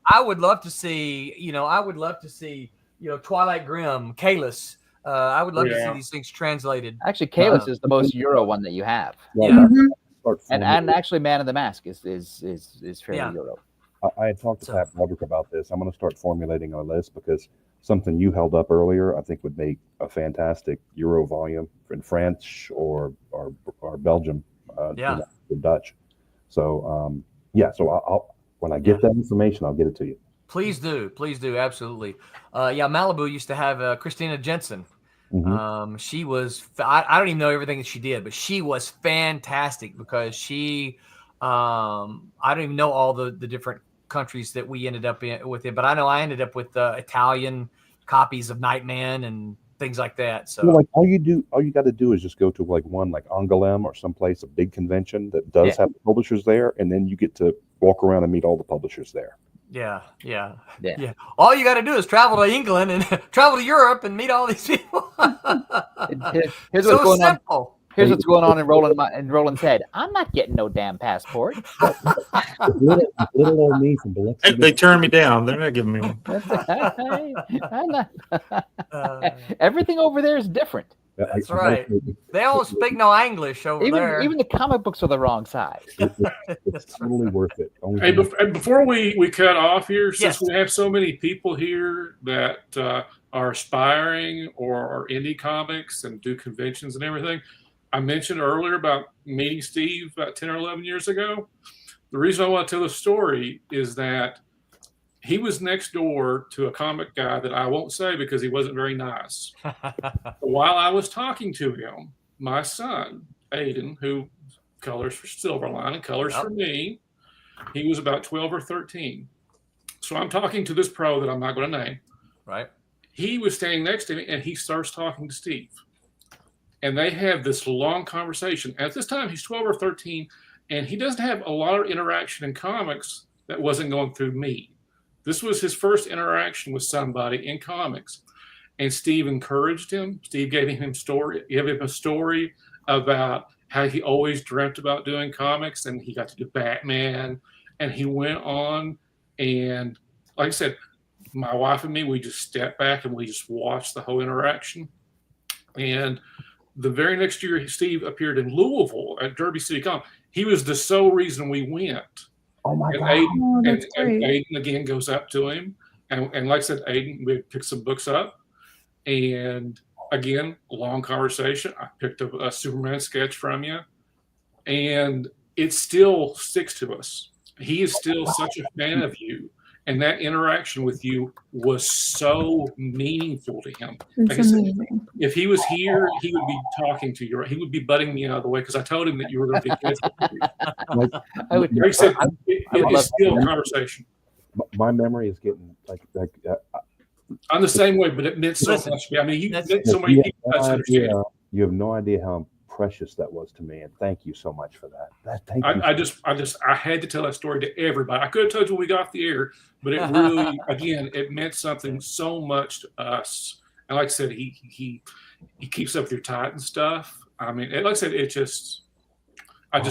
I would love to see, Twilight Grim, Kalis. I would love to see these things translated. Actually, Kalis is the most Euro one that you have. And actually, Man in the Mask is fairly Euro. I had talked to Pat Broderick about this. I'm going to start formulating a list because something you held up earlier, I think, would make a fantastic Euro volume in French or Belgium, or Dutch. So so I'll when I get that information, I'll get it to you. Please do, absolutely. Malibu used to have Christina Jensen. Mm-hmm. She was, I don't even know everything that she did, but she was fantastic because she, I don't even know all the different countries that we ended up with it, but I know I ended up with Italian copies of Nightman and things like that. So all you got to do is just go to one like Angoulême or someplace, a big convention that does have publishers there, and then you get to walk around and meet all the publishers there. Yeah. All you got to do is travel to England and travel to Europe and meet all these people. Here's what's going on. Here's what's going on in Roland's head. I'm not getting no damn passport. little old me from Biloxi. They turned me down. They're not giving me one. I'm not. Everything over there is different. That's right. They don't speak no English over there. Even the comic books are the wrong size. It's totally worth it. Before we cut off here, since we have so many people here that are aspiring or are indie comics and do conventions and everything. I mentioned earlier about meeting Steve about 10 or 11 years ago. The reason I want to tell the story is that he was next door to a comic guy that I won't say because he wasn't very nice. While I was talking to him, my son, Aiden, who colors for Silverline and colors for me, he was about 12 or 13. So I'm talking to this pro that I'm not going to name. Right. He was standing next to me and he starts talking to Steve. And they have this long conversation. At this time, he's 12 or 13, and he doesn't have a lot of interaction in comics that wasn't going through me. This was his first interaction with somebody in comics. And Steve encouraged him. Steve gave him a story about how he always dreamt about doing comics, and he got to do Batman. And he went on, and like I said, my wife and me, we just stepped back and we just watched the whole interaction. And the very next year, Steve appeared in Louisville at Derby City Comics. He was the sole reason we went. Oh my God. And Aiden again goes up to him. And like I said, Aiden, we picked some books up. And again, long conversation. I picked up a Superman sketch from you. And it still sticks to us. He is still such a fan of you. And that interaction with you was so meaningful to him. It's amazing. If he was here, he would be talking to you. He would be butting me out of the way because I told him that you were going to be good. Like said, it is still a conversation. My memory is getting like I'm the same way, but it meant so much to me. I mean, you meant so many people understand. You have no idea how precious that was to me, and thank you so much for that. Thank you. I had to tell that story to everybody. I could have told you when we got off the air, but it really, again, it meant something so much to us. And like I said, he keeps up with your Titan stuff. I mean, like I said, I just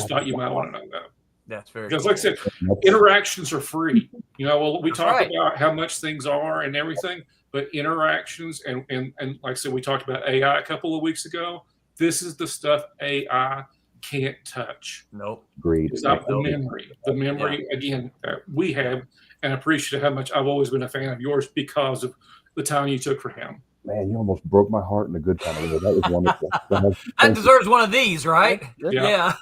thought you might want to know that. That's very because, cool. like I said, interactions are free. You know, well, we talk about how much things are and everything, but interactions and like I said, we talked about AI a couple of weeks ago. This is the stuff AI can't touch. Nope. Agreed. It's not the memory. The memory, again, that we have, and appreciate how much I've always been a fan of yours because of the time you took for him. Man, you almost broke my heart in a good kind of way. That was wonderful. That deserves one of these, right? Yeah.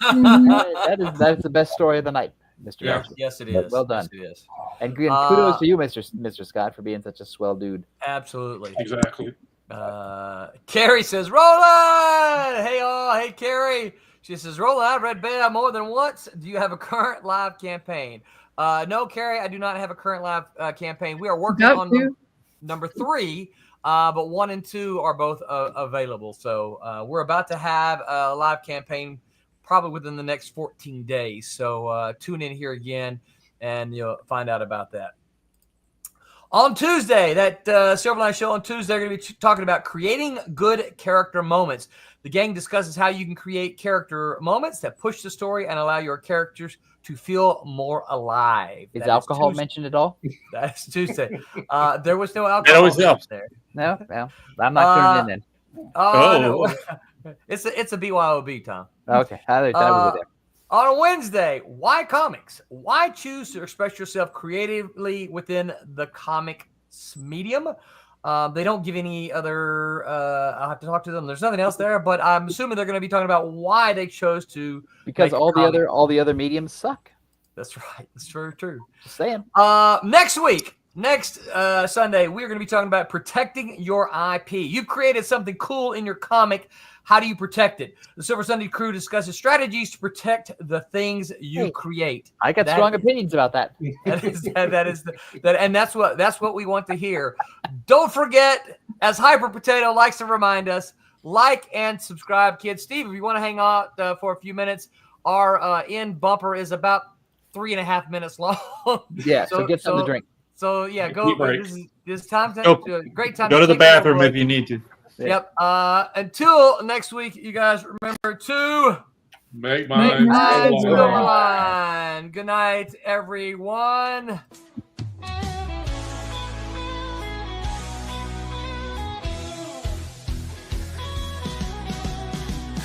That's the best story of the night, Mr. Yeah. Jackson. Yes, it is. Well done. Yes, it is. And kudos to you, Mr. Scott, for being such a swell dude. Absolutely. Exactly. Carrie says, Roland! Hey, all. Hey, Carrie. She says, Roland, I've read Beta more than once. Do you have a current live campaign? No, Carrie, I do not have a current live campaign. We are working on number 3, but 1 and 2 are both available. So we're about to have a live campaign probably within the next 14 days. So tune in here again, and you'll find out about that. On Tuesday, that Silverline show on Tuesday, they're going to be talking about creating good character moments. The gang discusses how you can create character moments that push the story and allow your characters to feel more alive. Is alcohol mentioned at all? That's Tuesday. There was no alcohol. That always helps. There. No, well, I'm not tuning in then. No. It's a BYOB, Tom. Okay, I was there. On Wednesday, why comics? Why choose to express yourself creatively within the comics medium? They don't give any other. I'll have to talk to them. There's nothing else there, but I'm assuming they're going to be talking about why they chose to. Because all the other mediums suck. That's right. That's very true. Just saying. Next Sunday, we're going to be talking about protecting your IP. You've created something cool in your comic. How do you protect it? The Silver Sunday crew discusses strategies to protect the things you create. I got strong opinions about that. And that's what we want to hear. Don't forget, as Hyper Potato likes to remind us, like and subscribe, kids. Steve, if you want to hang out for a few minutes, our end bumper is about 3.5 minutes long. Yeah, so get something to drink. So yeah, go. This time to great time. Go to the bathroom if you need to. Yep. Until next week, you guys remember to make mine Silverline. Good night, everyone.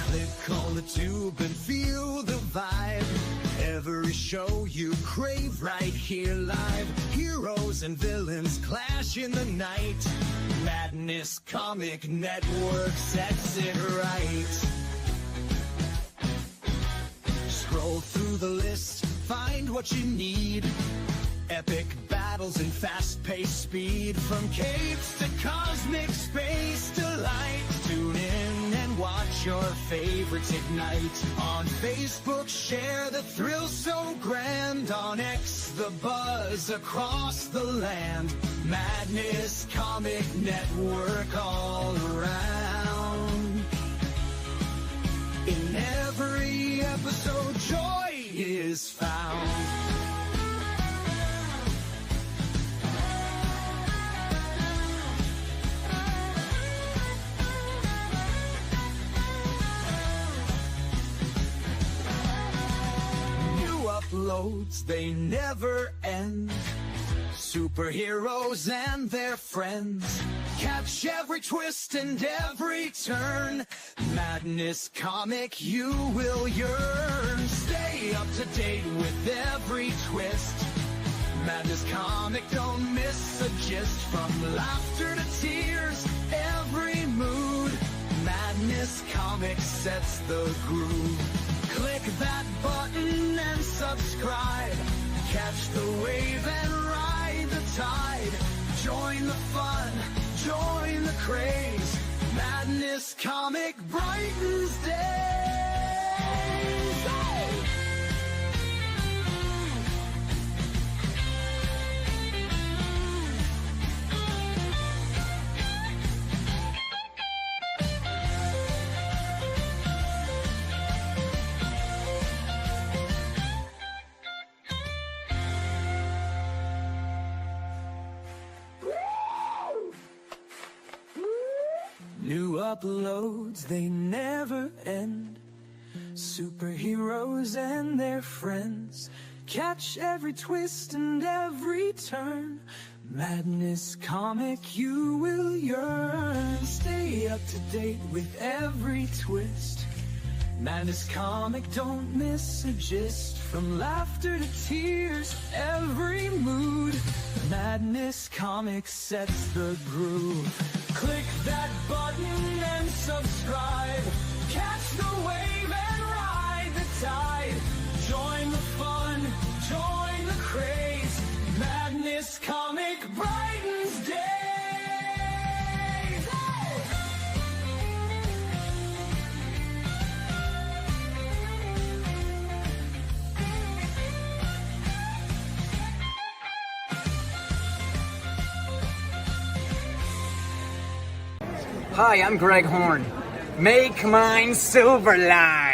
Click on the tube and feel the vibe. Every show you crave right here live. Heroes and villains clash in the night. Madness Comic Network sets it right. Scroll through the list, find what you need. Epic battles and fast-paced speed. From capes to cosmic space delight. Tune in and watch your favorites ignite. On Facebook, share the thrill so grand. On X, the buzz across the land. Madness Comic Network all around. In every episode, joy is found. Uploads, they never end. Superheroes and their friends. Catch every twist and every turn. Madness Comic, you will yearn. Stay up to date with every twist. Madness Comic, don't miss a gist. From laughter to tears, every mood. Madness Comic sets the groove. Click that button and subscribe. Catch the wave and ride the tide. Join the fun, join the craze. Madness Comic brightens days. Hey! New uploads, they never end. Superheroes and their friends. Catch every twist and every turn. Madness Comic, you will yearn. Stay up to date with every twist. Madness Comic, don't miss a gist. From laughter to tears, every mood. Madness Comic sets the groove. Click that button and subscribe. Catch the wave and ride the tide. Join the fun, join the craze. Madness Comic brightens days. Hi, I'm Greg Horn. Make mine Silverline.